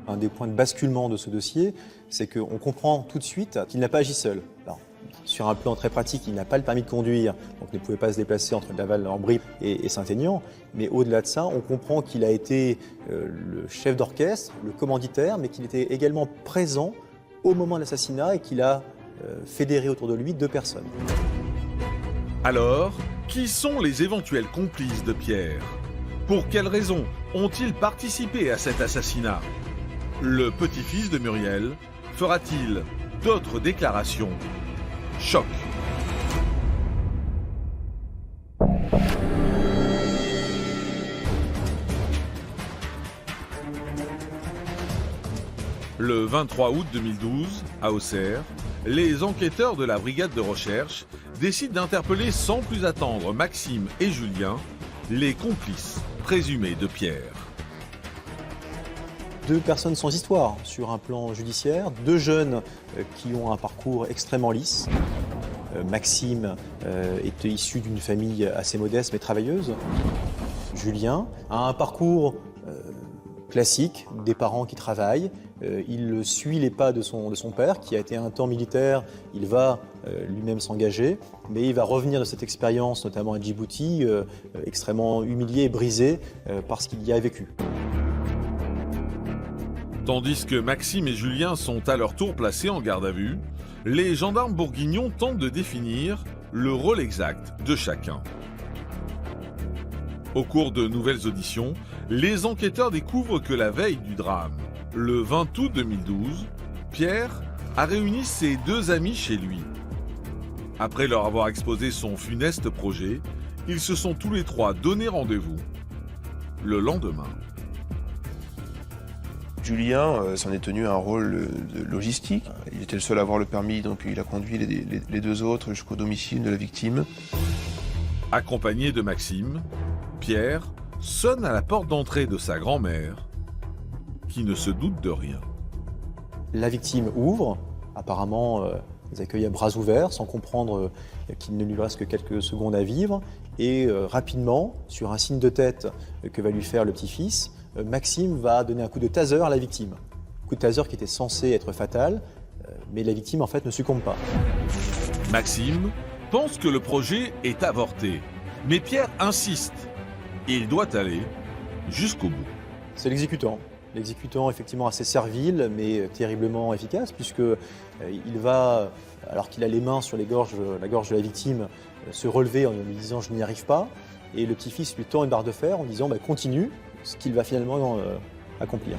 Un des points de basculement de ce dossier, c'est qu'on comprend tout de suite qu'il n'a pas agi seul. Alors, sur un plan très pratique, il n'a pas le permis de conduire, donc il ne pouvait pas se déplacer entre Laval-en-Brie et Saint-Aignan. Mais au-delà de ça, on comprend qu'il a été le chef d'orchestre, le commanditaire, mais qu'il était également présent au moment de l'assassinat et qu'il a fédéré autour de lui 2 personnes. Alors, qui sont les éventuels complices de Pierre? Pour quelles raisons ont-ils participé à cet assassinat? Le petit-fils de Muriel fera-t-il d'autres déclarations? Choc. Le 23 août 2012, à Auxerre, les enquêteurs de la brigade de recherche décident d'interpeller sans plus attendre Maxime et Julien, les complices présumés de Pierre. Deux personnes sans histoire sur un plan judiciaire, deux jeunes qui ont un parcours extrêmement lisse. Maxime était issu d'une famille assez modeste mais travailleuse. Julien a un parcours classique, des parents qui travaillent. Il suit les pas de son père qui a été un temps militaire. Il va lui-même s'engager, mais il va revenir de cette expérience, notamment à Djibouti, extrêmement humilié et brisé par ce qu'il y a vécu. Tandis que Maxime et Julien sont à leur tour placés en garde à vue, les gendarmes bourguignons tentent de définir le rôle exact de chacun. Au cours de nouvelles auditions, les enquêteurs découvrent que la veille du drame, le 20 août 2012, Pierre a réuni ses deux amis chez lui. Après leur avoir exposé son funeste projet, ils se sont tous les trois donné rendez-vous le lendemain. Julien s'en est tenu un rôle de logistique. Il était le seul à avoir le permis, donc il a conduit les deux autres jusqu'au domicile de la victime. Accompagné de Maxime, Pierre sonne à la porte d'entrée de sa grand-mère, qui ne se doute de rien. La victime ouvre, apparemment les accueille à bras ouverts, sans comprendre qu'il ne lui reste que quelques secondes à vivre. Et rapidement, sur un signe de tête que va lui faire le petit-fils, Maxime va donner un coup de taser à la victime. Un coup de taser qui était censé être fatal, mais la victime en fait ne succombe pas. Maxime pense que le projet est avorté, mais Pierre insiste. Il doit aller jusqu'au bout. C'est l'exécutant. L'exécutant effectivement assez servile, mais terriblement efficace, puisqu'il va, alors qu'il a les mains sur la gorge de la victime, se relever en lui disant « je n'y arrive pas ». Et le petit-fils lui tend une barre de fer en disant « continue », ce qu'il va finalement accomplir.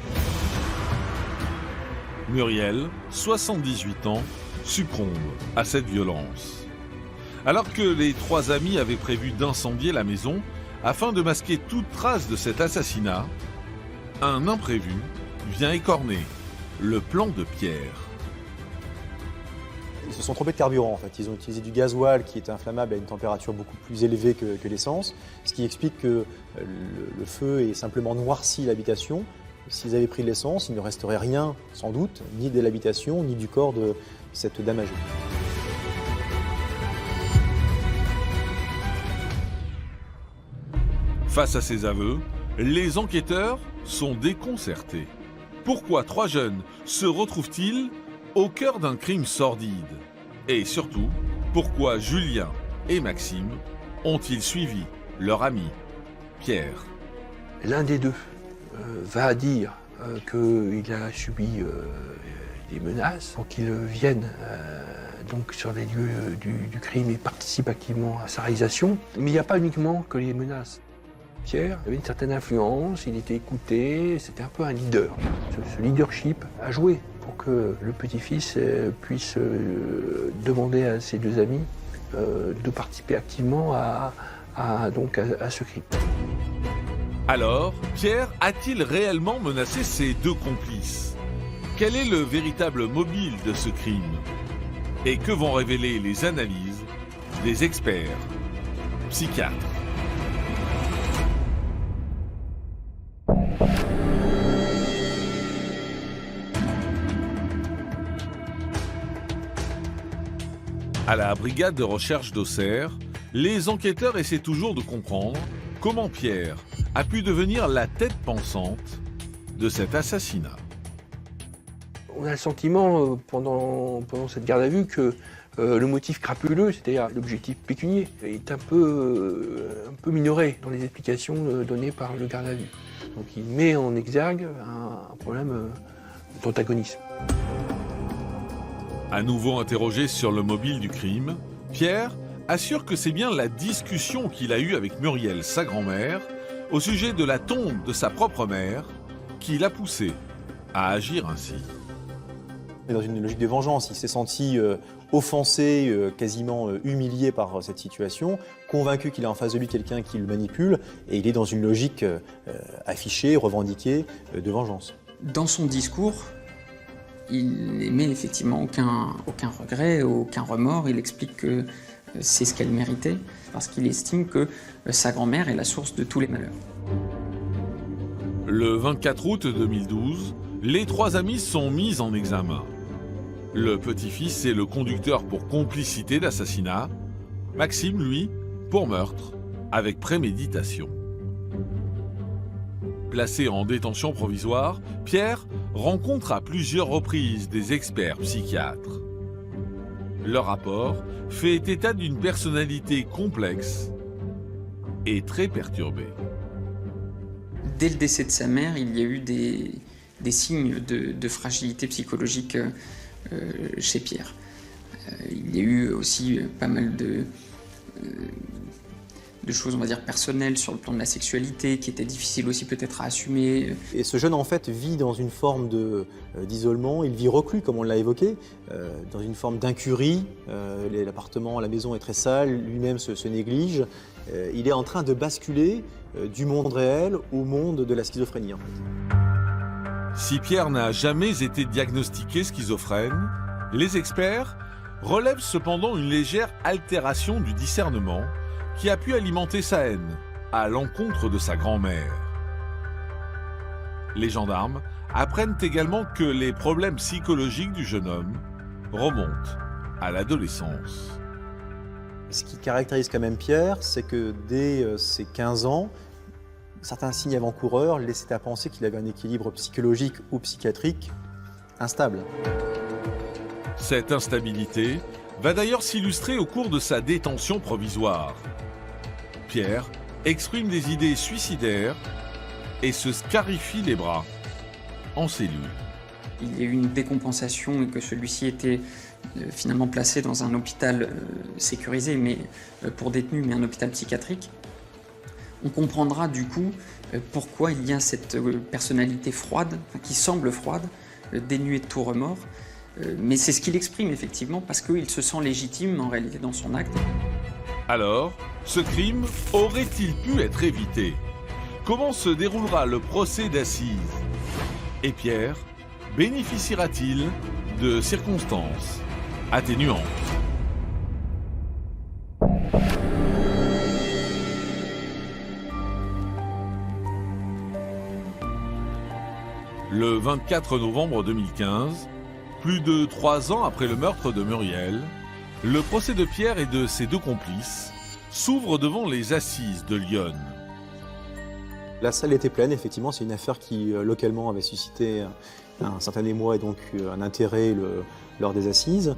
Muriel, 78 ans, succombe à cette violence. Alors que les trois amis avaient prévu d'incendier la maison afin de masquer toute trace de cet assassinat, un imprévu vient écorner le plan de Pierre. Ils se sont trompés de carburant en fait. Ils ont utilisé du gasoil qui est inflammable à une température beaucoup plus élevée que l'essence, ce qui explique que le feu ait simplement noirci l'habitation. S'ils avaient pris de l'essence, il ne resterait rien, sans doute, ni de l'habitation, ni du corps de cette dame âgée. Face à ces aveux, les enquêteurs sont déconcertés. Pourquoi trois jeunes se retrouvent-ils au cœur d'un crime sordide? Et surtout, pourquoi Julien et Maxime ont-ils suivi leur ami Pierre? L'un des deux va dire qu'il a subi des menaces pour qu'il vienne donc sur les lieux du crime et participe activement à sa réalisation. Mais il n'y a pas uniquement que les menaces. Pierre avait une certaine influence, il était écouté, c'était un peu un leader. Ce leadership a joué pour que le petit-fils puisse demander à ses deux amis de participer activement à ce crime. Alors, Pierre a-t-il réellement menacé ses deux complices? Quel est le véritable mobile de ce crime? Et que vont révéler les analyses des experts psychiatres? À la brigade de recherche d'Auxerre, les enquêteurs essaient toujours de comprendre comment Pierre a pu devenir la tête pensante de cet assassinat. On a le sentiment pendant cette garde à vue que le motif crapuleux, c'est-à-dire l'objectif pécunier, est un peu minoré dans les explications données par le garde à vue. Donc il met en exergue un problème d'antagonisme. À nouveau interrogé sur le mobile du crime, Pierre assure que c'est bien la discussion qu'il a eue avec Muriel, sa grand-mère, au sujet de la tombe de sa propre mère qui l'a poussé à agir ainsi. Il est dans une logique de vengeance, il s'est senti offensé, quasiment humilié par cette situation, convaincu qu'il a en face de lui quelqu'un qui le manipule, et il est dans une logique affichée, revendiquée, de vengeance. Dans son discours, il n'émet effectivement aucun regret, aucun remords. Il explique que c'est ce qu'elle méritait, parce qu'il estime que sa grand-mère est la source de tous les malheurs. Le 24 août 2012, les trois amis sont mis en examen. Le petit-fils est le conducteur pour complicité d'assassinat, Maxime, lui, pour meurtre, avec préméditation. Placé en détention provisoire, Pierre rencontre à plusieurs reprises des experts psychiatres. Leur rapport fait état d'une personnalité complexe et très perturbée. Dès le décès de sa mère, il y a eu des signes de fragilité psychologique chez Pierre. Il y a eu aussi pas mal de choses, on va dire, personnelles sur le plan de la sexualité, qui étaient difficiles aussi peut-être à assumer. Et ce jeune, en fait, vit dans une forme d'isolement, il vit reclus, comme on l'a évoqué, dans une forme d'incurie. L'appartement, la maison est très sale, lui-même se néglige. Il est en train de basculer du monde réel au monde de la schizophrénie, en fait. Si Pierre n'a jamais été diagnostiqué schizophrène, les experts relèvent cependant une légère altération du discernement qui a pu alimenter sa haine à l'encontre de sa grand-mère. Les gendarmes apprennent également que les problèmes psychologiques du jeune homme remontent à l'adolescence. Ce qui caractérise quand même Pierre, c'est que dès ses 15 ans, certains signes avant-coureurs laissaient à penser qu'il avait un équilibre psychologique ou psychiatrique instable. Cette instabilité va d'ailleurs s'illustrer au cours de sa détention provisoire. Pierre exprime des idées suicidaires et se scarifie les bras en cellule. Il y a eu une décompensation et que celui-ci était finalement placé dans un hôpital sécurisé mais pour détenus, mais un hôpital psychiatrique. On comprendra du coup pourquoi il y a cette personnalité froide, qui semble froide, dénuée de tout remords. Mais c'est ce qu'il exprime effectivement parce qu'il se sent légitime en réalité dans son acte. Alors, ce crime aurait-il pu être évité? Comment se déroulera le procès d'assises? Et Pierre bénéficiera-t-il de circonstances atténuantes? Le 24 novembre 2015, plus de 3 ans après le meurtre de Muriel, le procès de Pierre et de ses deux complices s'ouvre devant les assises de Lyon. La salle était pleine, effectivement, c'est une affaire qui localement avait suscité un certain émoi et donc un intérêt lors des assises.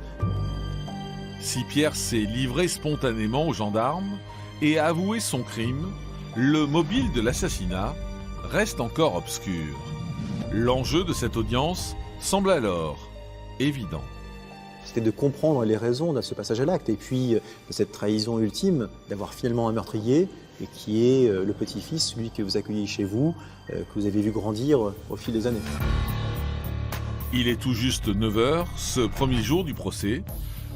Si Pierre s'est livré spontanément aux gendarmes et a avoué son crime, le mobile de l'assassinat reste encore obscur. L'enjeu de cette audience semble alors évident. C'était de comprendre les raisons de ce passage à l'acte et puis de cette trahison ultime d'avoir finalement un meurtrier et qui est le petit-fils, celui que vous accueillez chez vous, que vous avez vu grandir au fil des années. Il est tout juste 9h, ce premier jour du procès,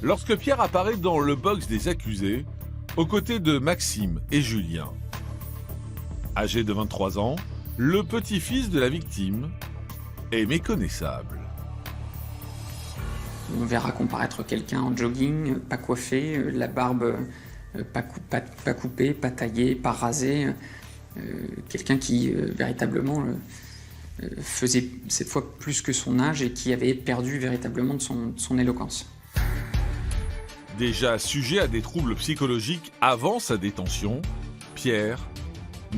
lorsque Pierre apparaît dans le box des accusés, aux côtés de Maxime et Julien. Âgé de 23 ans, le petit-fils de la victime est méconnaissable. On verra comparaître quelqu'un en jogging, pas coiffé, la barbe pas coupée, pas taillée, pas rasée. Quelqu'un qui véritablement faisait cette fois plus que son âge et qui avait perdu véritablement de son éloquence. Déjà sujet à des troubles psychologiques avant sa détention, Pierre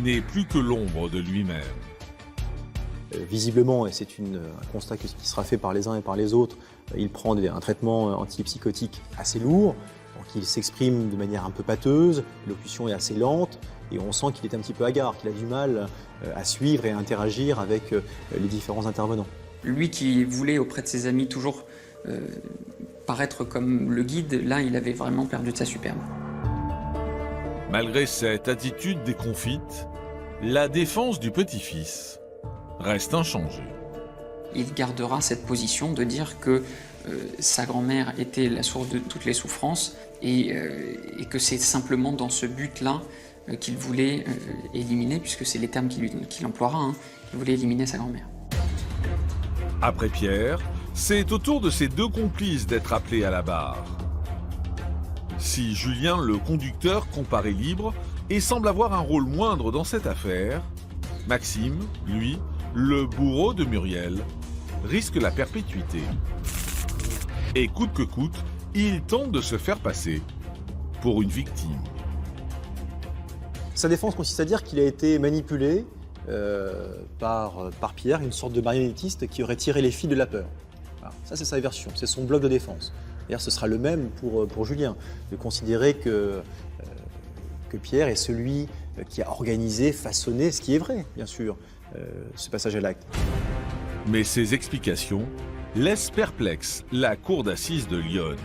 n'est plus que l'ombre de lui-même. Visiblement, et c'est un constat qui sera fait par les uns et par les autres, il prend un traitement antipsychotique assez lourd, donc il s'exprime de manière un peu pâteuse, l'élocution est assez lente, et on sent qu'il est un petit peu hagard, qu'il a du mal à suivre et à interagir avec les différents intervenants. Lui qui voulait auprès de ses amis toujours paraître comme le guide, là il avait vraiment perdu de sa superbe. Malgré cette attitude déconfite, La défense du petit-fils reste inchangée. Il gardera cette position de dire que sa grand-mère était la source de toutes les souffrances et que c'est simplement dans ce but-là qu'il voulait éliminer, puisque c'est les termes qu'il emploiera, hein, qu'il voulait éliminer sa grand-mère. Après Pierre, c'est au tour de ses deux complices d'être appelés à la barre. Si Julien, le conducteur, comparaît libre et semble avoir un rôle moindre dans cette affaire, Maxime, lui, le bourreau de Muriel, risque la perpétuité. Et coûte que coûte, il tente de se faire passer pour une victime. Sa défense consiste à dire qu'il a été manipulé par Pierre, une sorte de marionnettiste qui aurait tiré les fils de la peur. Voilà. Ça, c'est sa version, c'est son bloc de défense. D'ailleurs, ce sera le même pour Julien, de considérer que Pierre est celui qui a organisé, façonné, ce qui est vrai, bien sûr, ce passage à l'acte. Mais ces explications laissent perplexe la cour d'assises de Lyon.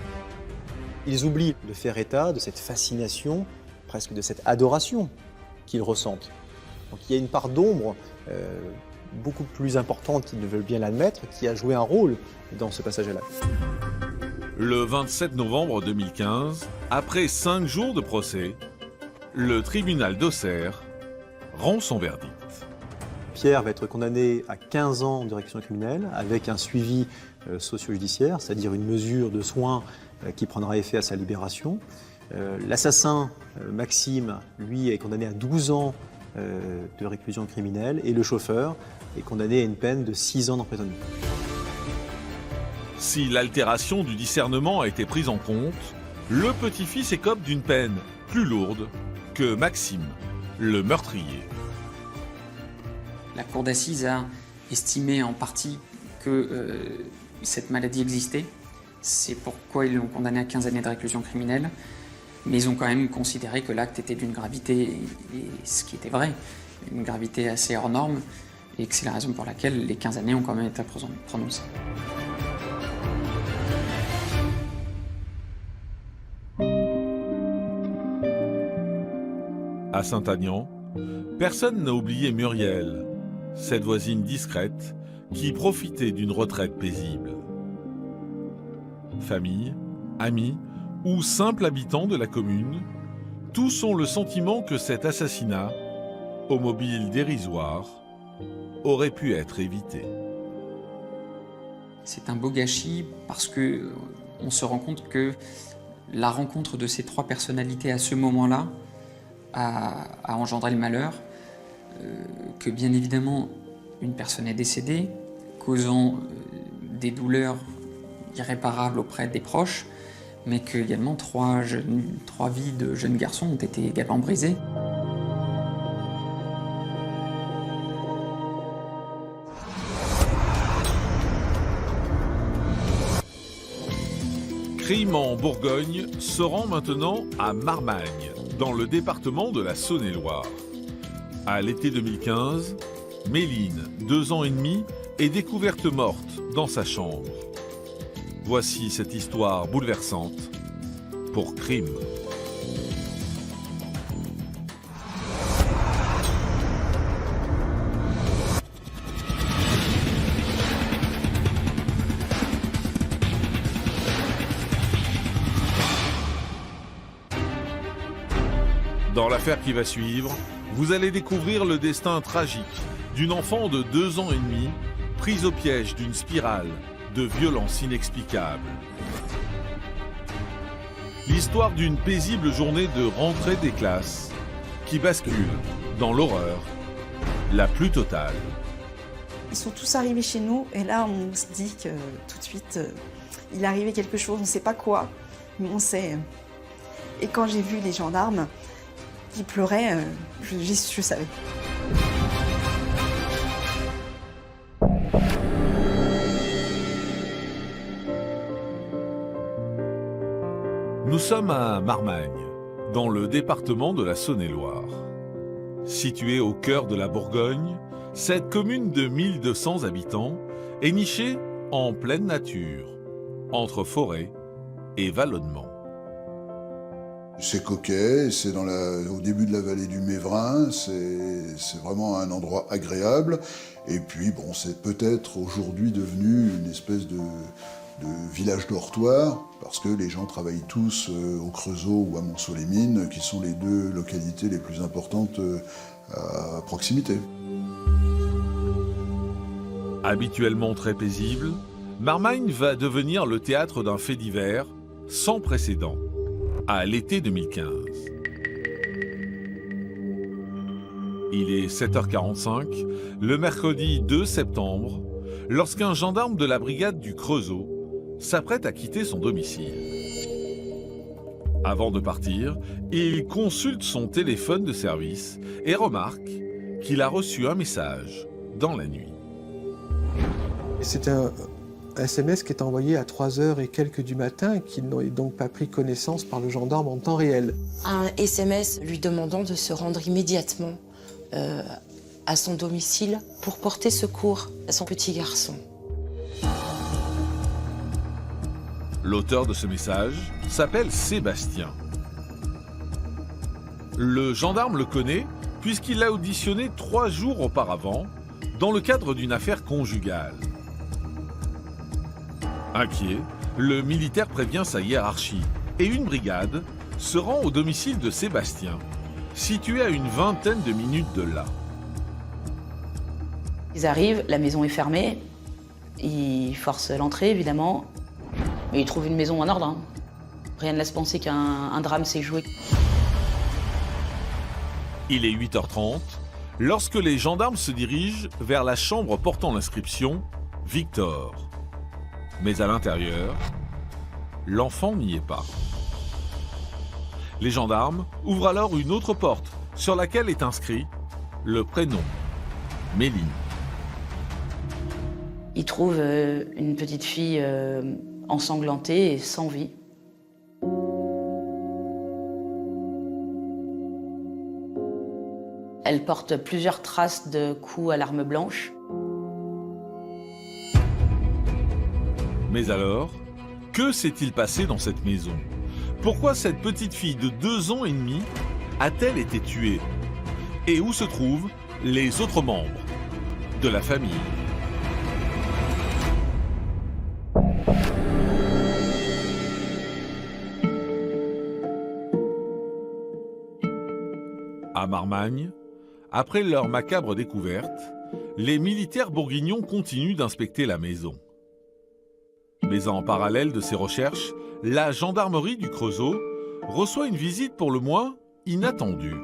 Ils oublient de faire état de cette fascination, presque de cette adoration qu'ils ressentent. Donc il y a une part d'ombre beaucoup plus importante qu'ils ne veulent bien l'admettre, qui a joué un rôle dans ce passage à l'acte. Le 27 novembre 2015, après 5 jours de procès, le tribunal d'Auxerre rend son verdict. Pierre va être condamné à 15 ans de réclusion criminelle avec un suivi socio-judiciaire, c'est-à-dire une mesure de soins qui prendra effet à sa libération. L'assassin, Maxime, lui, est condamné à 12 ans de réclusion criminelle et le chauffeur est condamné à une peine de 6 ans d'emprisonnement. Si l'altération du discernement a été prise en compte, le petit-fils écope d'une peine plus lourde que Maxime, le meurtrier. La cour d'assises a estimé en partie que cette maladie existait. C'est pourquoi ils l'ont condamné à 15 années de réclusion criminelle. Mais ils ont quand même considéré que l'acte était d'une gravité, et ce qui était vrai, une gravité assez hors norme, et que c'est la raison pour laquelle les 15 années ont quand même été prononcées. À Saint-Aignan, personne n'a oublié Muriel, cette voisine discrète qui profitait d'une retraite paisible. Famille, amis ou simples habitants de la commune, tous ont le sentiment que cet assassinat, au mobile dérisoire, aurait pu être évité. C'est un beau gâchis parce que on se rend compte que la rencontre de ces trois personnalités à ce moment-là a engendré le malheur, que bien évidemment une personne est décédée, causant des douleurs irréparables auprès des proches, mais qu'également trois vies de jeunes garçons ont été également brisées. Crime en Bourgogne se rend maintenant à Marmagne, dans le département de la Saône-et-Loire. À l'été 2015, Méline, 2 ans et demi, est découverte morte dans sa chambre. Voici cette histoire bouleversante pour Crime. Dans l'affaire qui va suivre, vous allez découvrir le destin tragique d'une enfant de 2 ans et demi, prise au piège d'une spirale de violence inexplicable. L'histoire d'une paisible journée de rentrée des classes qui bascule dans l'horreur la plus totale. Ils sont tous arrivés chez nous et là on se dit que tout de suite il est arrivé quelque chose, on ne sait pas quoi, mais on sait. Et quand j'ai vu les gendarmes qui pleuraient, je savais. Nous sommes à Marmagne, dans le département de la Saône-et-Loire. Située au cœur de la Bourgogne, cette commune de 1200 habitants est nichée en pleine nature, entre forêts et vallonnements. C'est coquet, c'est au début de la vallée du Mévrin, c'est vraiment un endroit agréable. Et puis bon, c'est peut-être aujourd'hui devenu une espèce de village dortoir, parce que les gens travaillent tous au Creusot ou à Montceau-les-Mines, qui sont les deux localités les plus importantes à proximité. Habituellement très paisible, Marmagne va devenir le théâtre d'un fait divers sans précédent, à l'été 2015. Il est 7h45, le mercredi 2 septembre, lorsqu'un gendarme de la brigade du Creusot s'apprête à quitter son domicile. Avant de partir, il consulte son téléphone de service et remarque qu'il a reçu un message dans la nuit. C'est un SMS qui est envoyé à 3h et quelques du matin et qui n'a donc pas pris connaissance par le gendarme en temps réel. Un SMS lui demandant de se rendre immédiatement à son domicile pour porter secours à son petit garçon. L'auteur de ce message s'appelle Sébastien. Le gendarme le connaît puisqu'il l'a auditionné 3 jours auparavant dans le cadre d'une affaire conjugale. Inquiet, le militaire prévient sa hiérarchie et une brigade se rend au domicile de Sébastien, situé à une vingtaine de minutes de là. Ils arrivent, la maison est fermée, ils forcent l'entrée évidemment, mais ils trouvent une maison en ordre. Rien ne laisse penser qu'un drame s'est joué. Il est 8h30 lorsque les gendarmes se dirigent vers la chambre portant l'inscription « Victor ». Mais à l'intérieur, l'enfant n'y est pas. Les gendarmes ouvrent alors une autre porte sur laquelle est inscrit le prénom, Méline. Ils trouvent une petite fille ensanglantée et sans vie. Elle porte plusieurs traces de coups à l'arme blanche. Mais alors, que s'est-il passé dans cette maison? Pourquoi cette petite fille de 2 ans et demi a-t-elle été tuée? Et où se trouvent les autres membres de la famille? À Marmagne, après leur macabre découverte, les militaires bourguignons continuent d'inspecter la maison. Mais en parallèle de ces recherches, la gendarmerie du Creusot reçoit une visite pour le moins inattendue.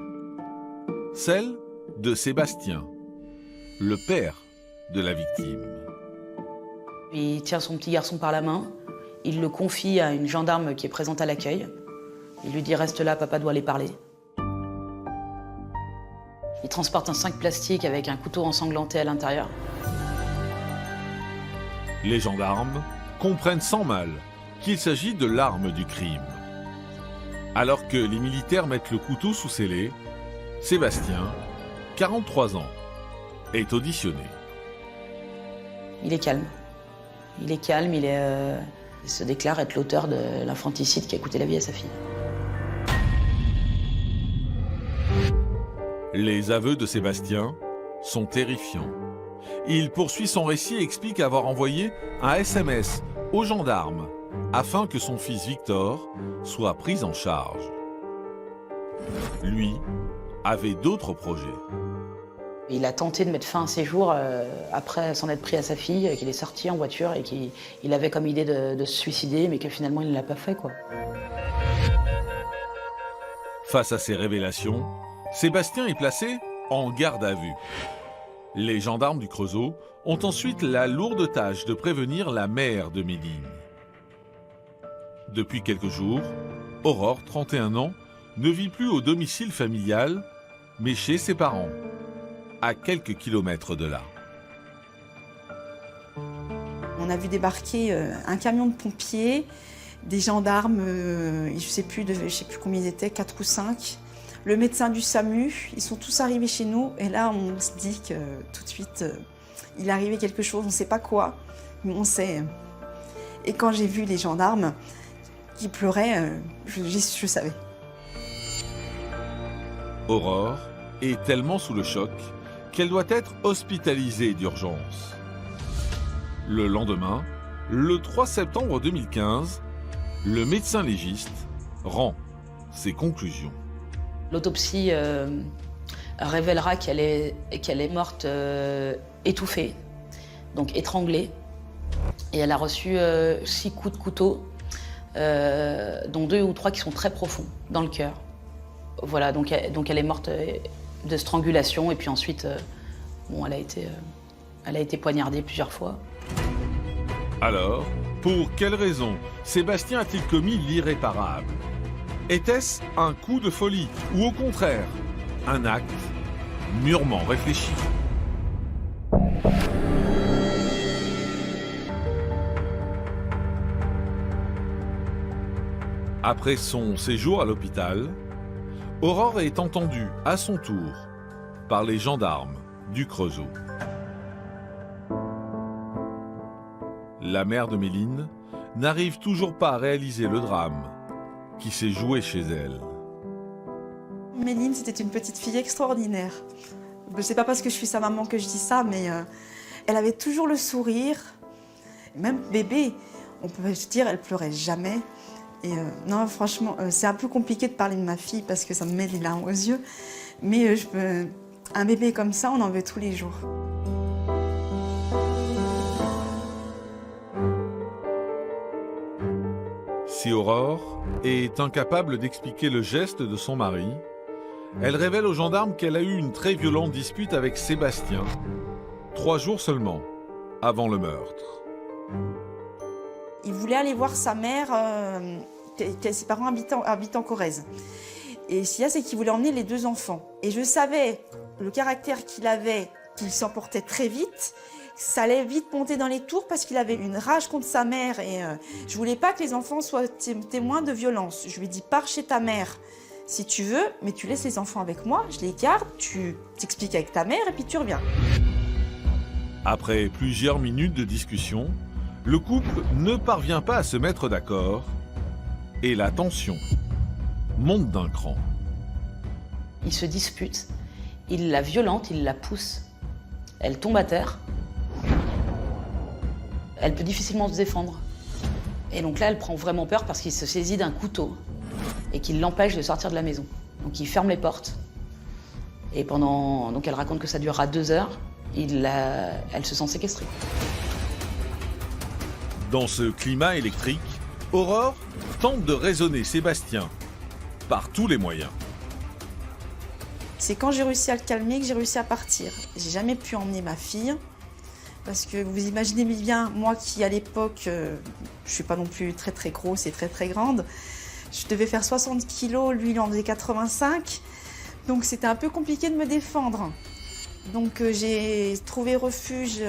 Celle de Sébastien, le père de la victime. Il tient son petit garçon par la main, il le confie à une gendarme qui est présente à l'accueil. Il lui dit « Reste là, papa doit aller parler ». Il transporte un sac plastique avec un couteau ensanglanté à l'intérieur. Les gendarmes comprennent sans mal qu'il s'agit de l'arme du crime. Alors que les militaires mettent le couteau sous scellé, Sébastien, 43 ans, est auditionné. Il est calme. Il est calme, il se déclare être l'auteur de l'infanticide qui a coûté la vie à sa fille. Les aveux de Sébastien sont terrifiants. Il poursuit son récit et explique avoir envoyé un SMS aux gendarmes afin que son fils Victor soit pris en charge. Lui avait d'autres projets. Il a tenté de mettre fin à ses jours après s'en être pris à sa fille, qu'il est sorti en voiture et qu'il avait comme idée de se suicider, mais que finalement il ne l'a pas fait, quoi. Face à ces révélations, Sébastien est placé en garde à vue. Les gendarmes du Creusot ont ensuite la lourde tâche de prévenir la mère de Méline. Depuis quelques jours, Aurore, 31 ans, ne vit plus au domicile familial, mais chez ses parents, à quelques kilomètres de là. On a vu débarquer un camion de pompiers, des gendarmes, je ne sais plus combien ils étaient, 4 ou 5. Le médecin du SAMU, ils sont tous arrivés chez nous. Et là, on se dit que tout de suite, il est arrivé quelque chose, on ne sait pas quoi, mais on sait. Et quand j'ai vu les gendarmes qui pleuraient, je savais. Aurore est tellement sous le choc qu'elle doit être hospitalisée d'urgence. Le lendemain, le 3 septembre 2015, le médecin légiste rend ses conclusions. L'autopsie révélera qu'elle est morte étouffée, donc étranglée. Et elle a reçu 6 coups de couteau, dont 2 ou 3 qui sont très profonds dans le cœur. Voilà, donc elle est morte de strangulation et puis ensuite, elle a été poignardée plusieurs fois. Alors, pour quelle raison Sébastien a-t-il commis l'irréparable? Était-ce un coup de folie ou au contraire, un acte mûrement réfléchi? Après son séjour à l'hôpital, Aurore est entendue à son tour par les gendarmes du Creusot. La mère de Méline n'arrive toujours pas à réaliser le drame qui s'est joué chez elle. Méline, c'était une petite fille extraordinaire. C'est pas parce que je suis sa maman que je dis ça, mais elle avait toujours le sourire. Même bébé, on peut se dire, elle pleurait jamais. Et non, franchement, c'est un peu compliqué de parler de ma fille parce que ça me met les larmes aux yeux. Mais un bébé comme ça, on en veut tous les jours. Si Aurore est incapable d'expliquer le geste de son mari, elle révèle aux gendarmes qu'elle a eu une très violente dispute avec Sébastien, 3 jours seulement avant le meurtre. Il voulait aller voir sa mère, ses parents habitent en Corrèze. Et ce qu'il y a, c'est qu'il voulait emmener les 2 enfants. Et je savais le caractère qu'il avait, qu'il s'emportait très vite. Ça allait vite monter dans les tours parce qu'il avait une rage contre sa mère. Et je voulais pas que les enfants soient témoins de violence. Je lui ai dit, pars chez ta mère si tu veux, mais tu laisses les enfants avec moi, je les garde, tu t'expliques avec ta mère et puis tu reviens. Après plusieurs minutes de discussion, le couple ne parvient pas à se mettre d'accord et la tension monte d'un cran. Ils se disputent, il la violente, il la pousse. Elle tombe à terre. Elle peut difficilement se défendre. Et donc là, elle prend vraiment peur parce qu'il se saisit d'un couteau et qu'il l'empêche de sortir de la maison. Donc il ferme les portes. Et donc elle raconte que ça durera 2 heures. Elle se sent séquestrée. Dans ce climat électrique, Aurore tente de raisonner Sébastien par tous les moyens. C'est quand j'ai réussi à le calmer que j'ai réussi à partir. J'ai jamais pu emmener ma fille. Parce que vous imaginez bien, moi qui à l'époque, je suis pas non plus très très grosse et très très grande, je devais faire 60 kilos, lui il en faisait 85, donc c'était un peu compliqué de me défendre. Donc j'ai trouvé refuge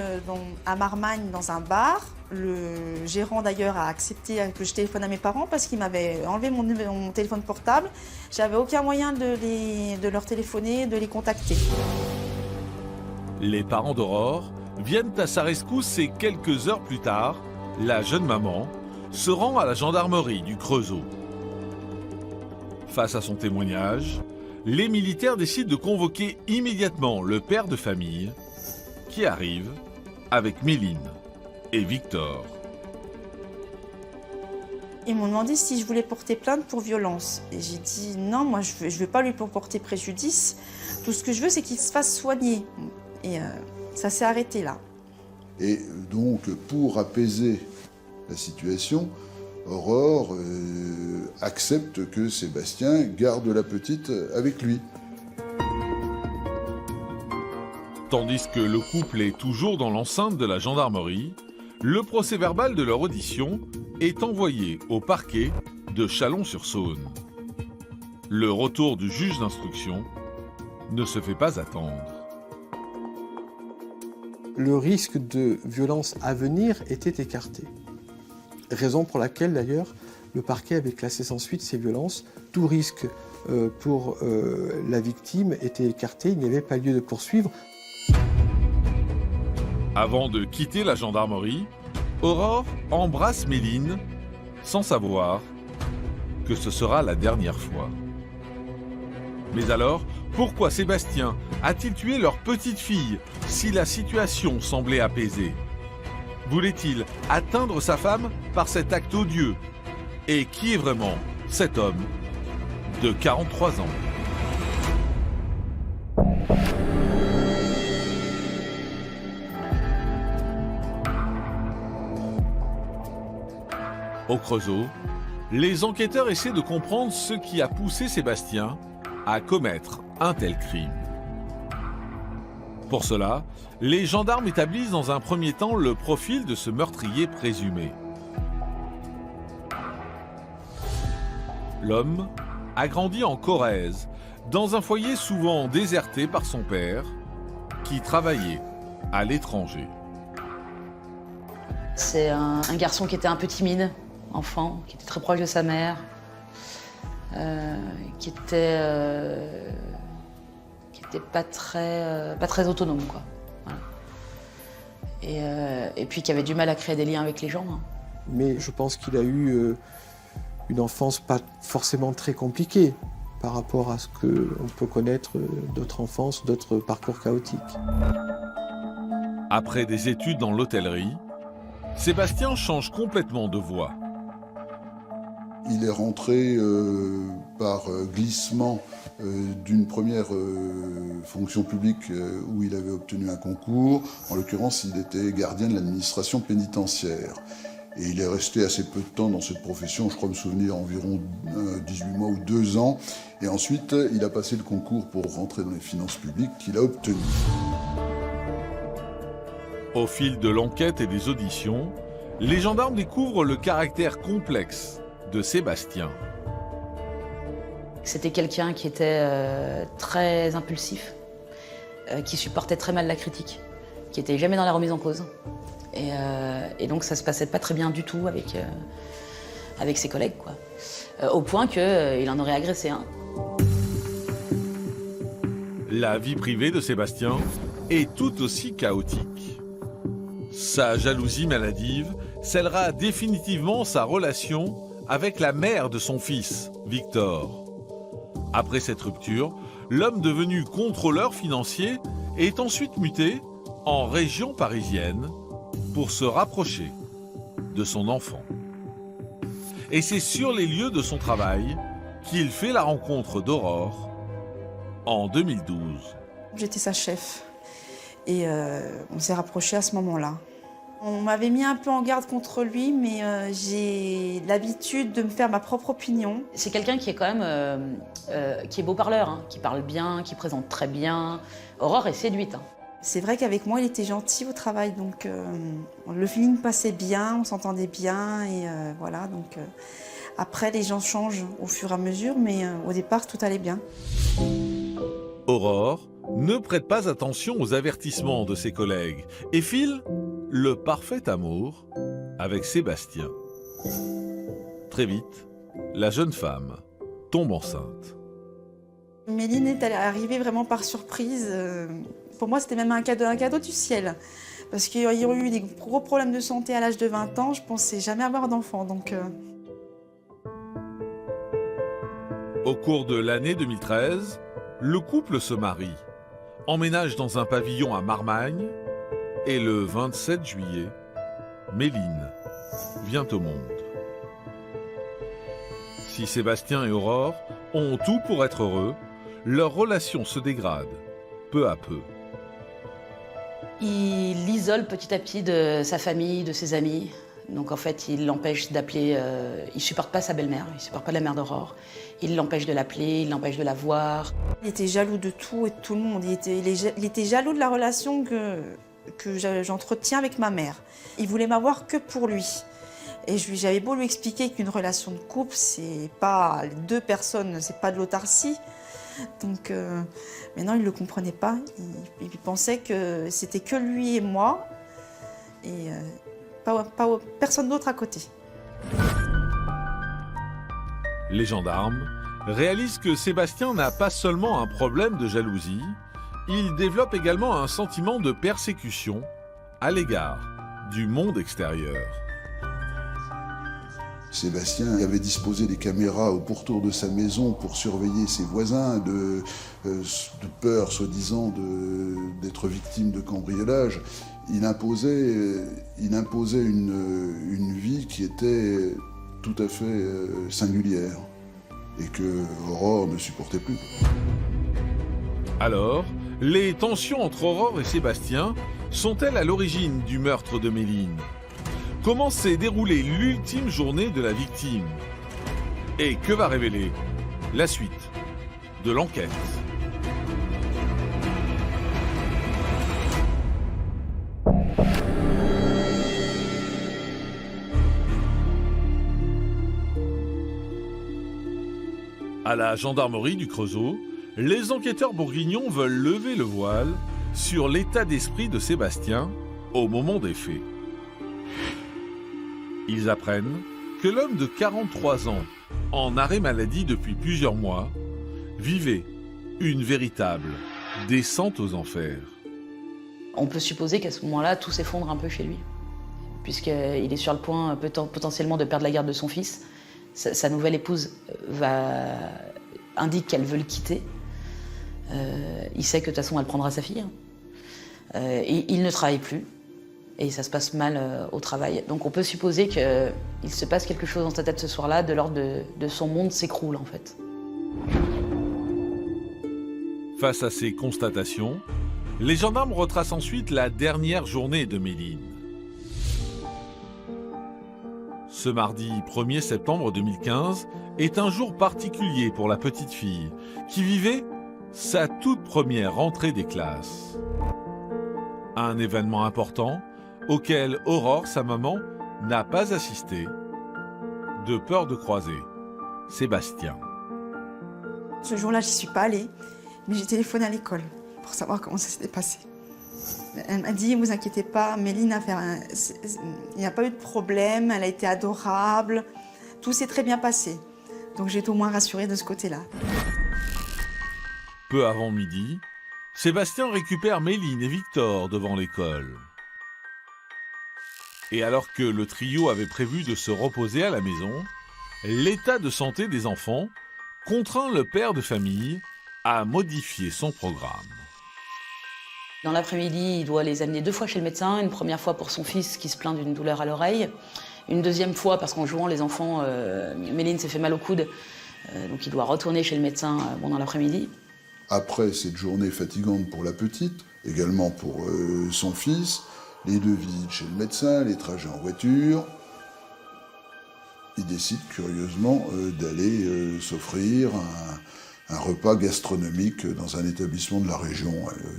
à Marmagne dans un bar. Le gérant d'ailleurs a accepté que je téléphone à mes parents parce qu'il m'avait enlevé mon téléphone portable. J'avais aucun moyen de leur téléphoner, de les contacter. Les parents d'Aurore viennent à sa rescousse et quelques heures plus tard, la jeune maman se rend à la gendarmerie du Creusot. Face à son témoignage, les militaires décident de convoquer immédiatement le père de famille qui arrive avec Méline et Victor. Ils m'ont demandé si je voulais porter plainte pour violence. Et j'ai dit non, moi je veux pas lui porter préjudice. Tout ce que je veux, c'est qu'il se fasse soigner. Et ça s'est arrêté là. Et donc, pour apaiser la situation, Aurore accepte que Sébastien garde la petite avec lui. Tandis que le couple est toujours dans l'enceinte de la gendarmerie, le procès-verbal de leur audition est envoyé au parquet de Chalon-sur-Saône. Le retour du juge d'instruction ne se fait pas attendre. Le risque de violence à venir était écarté. Raison pour laquelle, d'ailleurs, le parquet avait classé sans suite ces violences. Tout risque pour la victime était écarté, il n'y avait pas lieu de poursuivre. Avant de quitter la gendarmerie, Aurore embrasse Méline sans savoir que ce sera la dernière fois. Mais alors, pourquoi Sébastien a-t-il tué leur petite fille si la situation semblait apaisée? Voulait-il atteindre sa femme par cet acte odieux? Et qui est vraiment cet homme de 43 ans? Au Creusot, les enquêteurs essaient de comprendre ce qui a poussé Sébastien à commettre un tel crime. Pour cela, les gendarmes établissent dans un premier temps le profil de ce meurtrier présumé. L'homme a grandi en Corrèze, dans un foyer souvent déserté par son père, qui travaillait à l'étranger. C'est un garçon qui était un peu timide, enfant, qui était très proche de sa mère, qui était pas très autonome, quoi. Voilà. Et puis qui avait du mal à créer des liens avec les gens. Hein. Mais je pense qu'il a eu une enfance pas forcément très compliquée par rapport à ce qu'on peut connaître d'autres enfances, d'autres parcours chaotiques. Après des études dans l'hôtellerie, Sébastien change complètement de voie. Il est rentré par glissement d'une première fonction publique où il avait obtenu un concours. En l'occurrence, il était gardien de l'administration pénitentiaire. Et il est resté assez peu de temps dans cette profession, je crois me souvenir environ 18 mois ou 2 ans. Et ensuite, il a passé le concours pour rentrer dans les finances publiques qu'il a obtenu. Au fil de l'enquête et des auditions, les gendarmes découvrent le caractère complexe de Sébastien. C'était quelqu'un qui était très impulsif, qui supportait très mal la critique, qui était jamais dans la remise en cause. Et donc ça se passait pas très bien du tout avec ses collègues, quoi. Au point qu'il en aurait agressé un. La vie privée de Sébastien est tout aussi chaotique. Sa jalousie maladive scellera définitivement sa relation avec la mère de son fils, Victor. Après cette rupture, l'homme devenu contrôleur financier est ensuite muté en région parisienne pour se rapprocher de son enfant. Et c'est sur les lieux de son travail qu'il fait la rencontre d'Aurore en 2012. J'étais sa chef et on s'est rapprochés à ce moment-là. On m'avait mis un peu en garde contre lui, mais j'ai l'habitude de me faire ma propre opinion. C'est quelqu'un qui est quand même qui est beau parleur, hein, qui parle bien, qui présente très bien. Aurore est séduite. Hein. C'est vrai qu'avec moi, il était gentil au travail, donc le feeling passait bien, on s'entendait bien, et voilà. Donc après, les gens changent au fur et à mesure, mais au départ, tout allait bien. Aurore ne prête pas attention aux avertissements de ses collègues et file le parfait amour avec Sébastien. Très vite, la jeune femme tombe enceinte. Méline est arrivée vraiment par surprise. Pour moi, c'était même un cadeau du ciel. Parce qu'il y aurait eu des gros problèmes de santé à l'âge de 20 ans, je pensais jamais avoir d'enfant. Donc, Au cours de l'année 2013, le couple se marie, emménage dans un pavillon à Marmagne et le 27 juillet, Méline vient au monde. Si Sébastien et Aurore ont tout pour être heureux, leur relation se dégrade peu à peu. Il l'isole petit à petit de sa famille, de ses amis. Donc en fait, il l'empêche d'appeler... il ne supporte pas sa belle-mère, il ne supporte pas la mère d'Aurore. Il l'empêche de l'appeler, il l'empêche de la voir. il était jaloux de tout et de tout le monde. Il était jaloux de la relation que j'entretiens avec ma mère. Il voulait m'avoir que pour lui. Et j'avais beau lui expliquer qu'une relation de couple, c'est pas deux personnes, c'est pas de l'autarcie. Donc, mais non, il ne le comprenait pas. Il pensait que c'était que lui et moi, et personne d'autre à côté. Les gendarmes réalisent que Sébastien n'a pas seulement un problème de jalousie, il développe également un sentiment de persécution à l'égard du monde extérieur. Sébastien avait disposé des caméras au pourtour de sa maison pour surveiller ses voisins de peur, soi-disant, d'être victime de cambriolage. Il imposait une vie qui était tout à fait singulière et que Aurore ne supportait plus. Alors, les tensions entre Aurore et Sébastien sont-elles à l'origine du meurtre de Méline ? Comment s'est déroulée l'ultime journée de la victime? Et que va révéler la suite de l'enquête? À la gendarmerie du Creusot, les enquêteurs bourguignons veulent lever le voile sur l'état d'esprit de Sébastien au moment des faits. Ils apprennent que l'homme de 43 ans, en arrêt maladie depuis plusieurs mois, vivait une véritable descente aux enfers. On peut supposer qu'à ce moment-là, tout s'effondre un peu chez lui, puisqu'il est sur le point potentiellement de perdre la garde de son fils. Sa nouvelle épouse indique qu'elle veut le quitter. Il sait que de toute façon, elle prendra sa fille. Et il ne travaille plus. Et ça se passe mal au travail. Donc on peut supposer qu'il se passe quelque chose dans sa tête ce soir-là, de l'ordre de son monde s'écroule en fait. Face à ces constatations, les gendarmes retracent ensuite la dernière journée de Méline. Ce mardi 1er septembre 2015 est un jour particulier pour la petite fille qui vivait sa toute première rentrée des classes. Un événement important auquel Aurore, sa maman, n'a pas assisté, de peur de croiser Sébastien. Ce jour-là, j'y suis pas allée, mais j'ai téléphoné à l'école pour savoir comment ça s'était passé. Elle m'a dit, vous inquiétez pas, Méline il n'y a pas eu de problème, elle a été adorable, tout s'est très bien passé. Donc j'ai été au moins rassurée de ce côté-là. Peu avant midi, Sébastien récupère Méline et Victor devant l'école. Et alors que le trio avait prévu de se reposer à la maison, l'état de santé des enfants contraint le père de famille à modifier son programme. Dans l'après-midi, il doit les amener 2 fois chez le médecin. Une première fois pour son fils qui se plaint d'une douleur à l'oreille. Une deuxième fois parce qu'en jouant, les enfants, Méline s'est fait mal au coude. Donc il doit retourner chez le médecin dans l'après-midi. Après cette journée fatigante pour la petite, également pour son fils, les 2 visites chez le médecin, les trajets en voiture, il décide curieusement d'aller s'offrir un repas gastronomique dans un établissement de la région,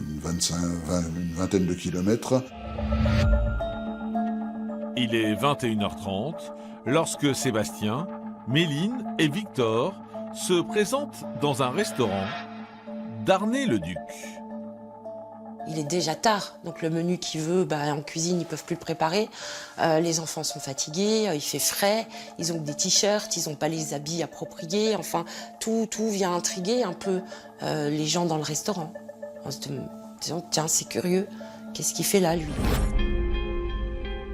une vingtaine de kilomètres. Il est 21h30 lorsque Sébastien, Méline et Victor se présentent dans un restaurant d'Arnay-le-Duc. Il est déjà tard, donc le menu qu'il veut, en cuisine, ils peuvent plus le préparer. Les enfants sont fatigués, il fait frais, ils ont que des t-shirts, ils n'ont pas les habits appropriés. Enfin, tout vient intriguer un peu les gens dans le restaurant. En se disant, tiens, c'est curieux, qu'est-ce qu'il fait là, lui?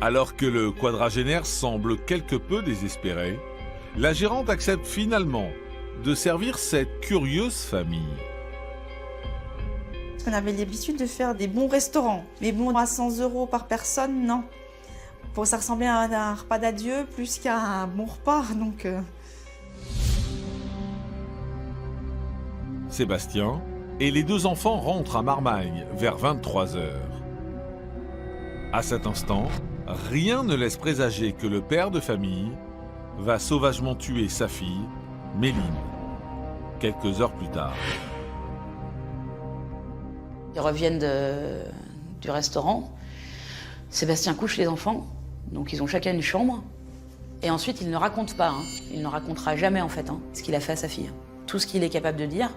Alors que le quadragénaire semble quelque peu désespéré, la gérante accepte finalement de servir cette curieuse famille. On avait l'habitude de faire des bons restaurants. Mais bon, à 100 € par personne, non. Ça ressemblait à un repas d'adieu plus qu'à un bon repas, donc... Sébastien et les 2 enfants rentrent à Marmagne vers 23h. À cet instant, rien ne laisse présager que le père de famille va sauvagement tuer sa fille, Méline, quelques heures plus tard. Ils reviennent du restaurant. Sébastien couche les enfants, donc ils ont chacun une chambre. Et ensuite, il ne raconte pas, il ne racontera jamais en fait ce qu'il a fait à sa fille. Tout ce qu'il est capable de dire,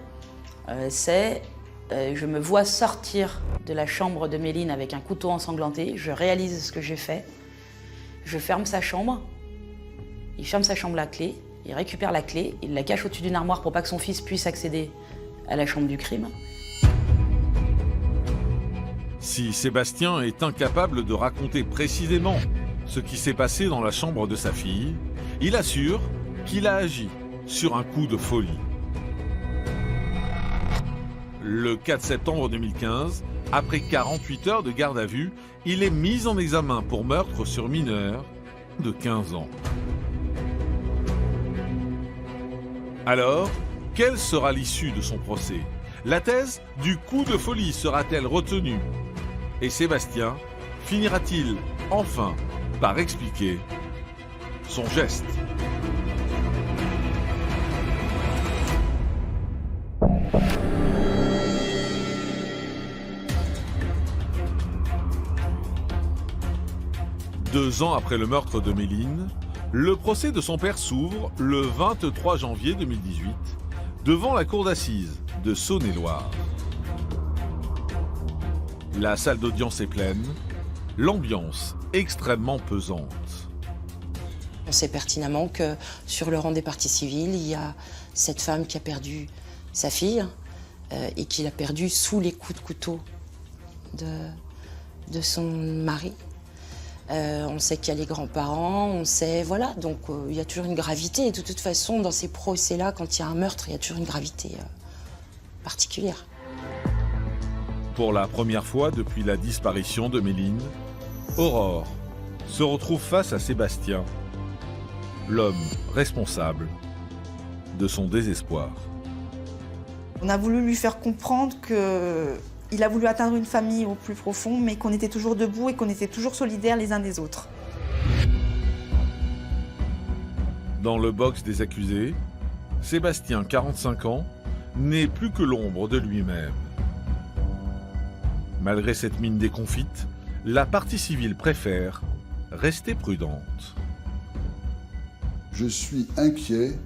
c'est je me vois sortir de la chambre de Méline avec un couteau ensanglanté, je réalise ce que j'ai fait, je ferme sa chambre, il ferme sa chambre à clé, il récupère la clé, il la cache au-dessus d'une armoire pour pas que son fils puisse accéder à la chambre du crime. Si Sébastien est incapable de raconter précisément ce qui s'est passé dans la chambre de sa fille, il assure qu'il a agi sur un coup de folie. Le 4 septembre 2015, après 48 heures de garde à vue, il est mis en examen pour meurtre sur mineur de 15 ans. Alors, quelle sera l'issue de son procès? La thèse du coup de folie sera-t-elle retenue? Et Sébastien finira-t-il enfin par expliquer son geste? Deux ans après le meurtre de Méline, le procès de son père s'ouvre le 23 janvier 2018 devant la cour d'assises de Saône-et-Loire. La salle d'audience est pleine, l'ambiance extrêmement pesante. On sait pertinemment que sur le rang des parties civiles, il y a cette femme qui a perdu sa fille et qui l'a perdue sous les coups de couteau de son mari. On sait qu'il y a les grands-parents, on sait, voilà, donc il y a toujours une gravité. Et de toute façon, dans ces procès-là, quand il y a un meurtre, il y a toujours une gravité particulière. Pour la première fois depuis la disparition de Méline, Aurore se retrouve face à Sébastien, l'homme responsable de son désespoir. On a voulu lui faire comprendre qu'il a voulu atteindre une famille au plus profond, mais qu'on était toujours debout et qu'on était toujours solidaires les uns des autres. Dans le box des accusés, Sébastien, 45 ans, n'est plus que l'ombre de lui-même. Malgré cette mine déconfite, la partie civile préfère rester prudente. Je suis inquiet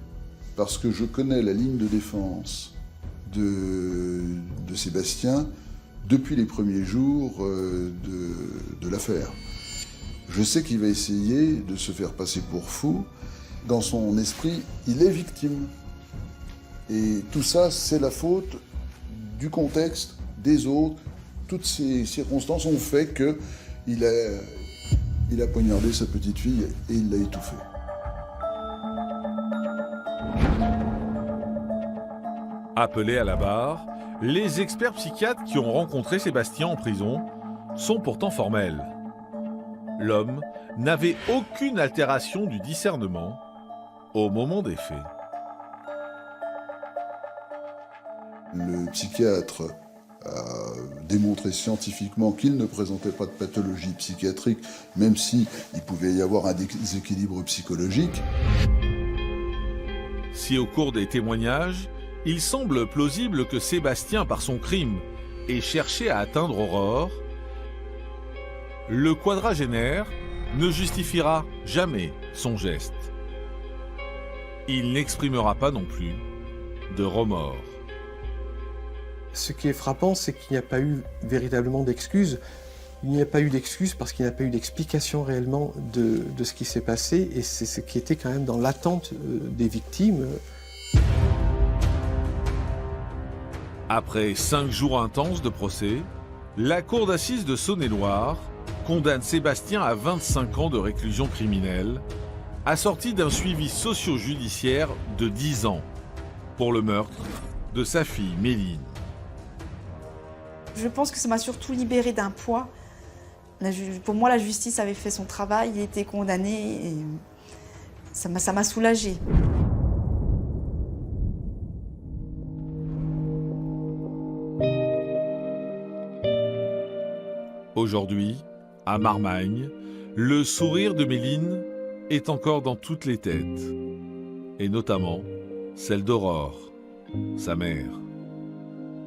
parce que je connais la ligne de défense de Sébastien depuis les premiers jours de l'affaire. Je sais qu'il va essayer de se faire passer pour fou. Dans son esprit, il est victime. Et tout ça, c'est la faute du contexte, des autres. Toutes ces circonstances ont fait qu'il a poignardé sa petite fille et il l'a étouffée. Appelés à la barre, les experts psychiatres qui ont rencontré Sébastien en prison sont pourtant formels. L'homme n'avait aucune altération du discernement au moment des faits. Le psychiatre a démontré scientifiquement qu'il ne présentait pas de pathologie psychiatrique, même s'il pouvait y avoir un déséquilibre psychologique. Si au cours des témoignages, il semble plausible que Sébastien, par son crime, ait cherché à atteindre Aurore, le quadragénaire ne justifiera jamais son geste. Il n'exprimera pas non plus de remords. Ce qui est frappant, c'est qu'il n'y a pas eu véritablement d'excuses. Il n'y a pas eu d'excuses parce qu'il n'y a pas eu d'explication réellement de ce qui s'est passé, et c'est ce qui était quand même dans l'attente des victimes. Après 5 jours intenses de procès, la cour d'assises de Saône-et-Loire condamne Sébastien à 25 ans de réclusion criminelle, assorti d'un suivi socio-judiciaire de 10 ans pour le meurtre de sa fille Méline. Je pense que ça m'a surtout libérée d'un poids. Pour moi, la justice avait fait son travail, il était condamné et ça m'a soulagée. Aujourd'hui, à Marmagne, le sourire de Méline est encore dans toutes les têtes, et notamment celle d'Aurore, sa mère.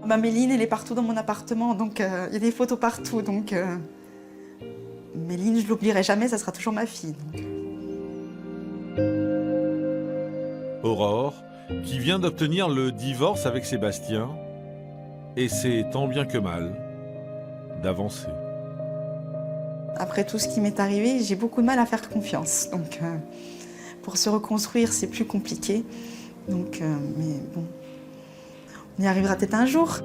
Ma Méline, elle est partout dans mon appartement, donc il y a des photos partout. Donc Méline, je l'oublierai jamais, ça sera toujours ma fille. Aurore, qui vient d'obtenir le divorce avec Sébastien, essaie tant bien que mal d'avancer. Après tout ce qui m'est arrivé, j'ai beaucoup de mal à faire confiance. Donc pour se reconstruire, c'est plus compliqué. Donc mais bon, on y arrivera peut-être un jour.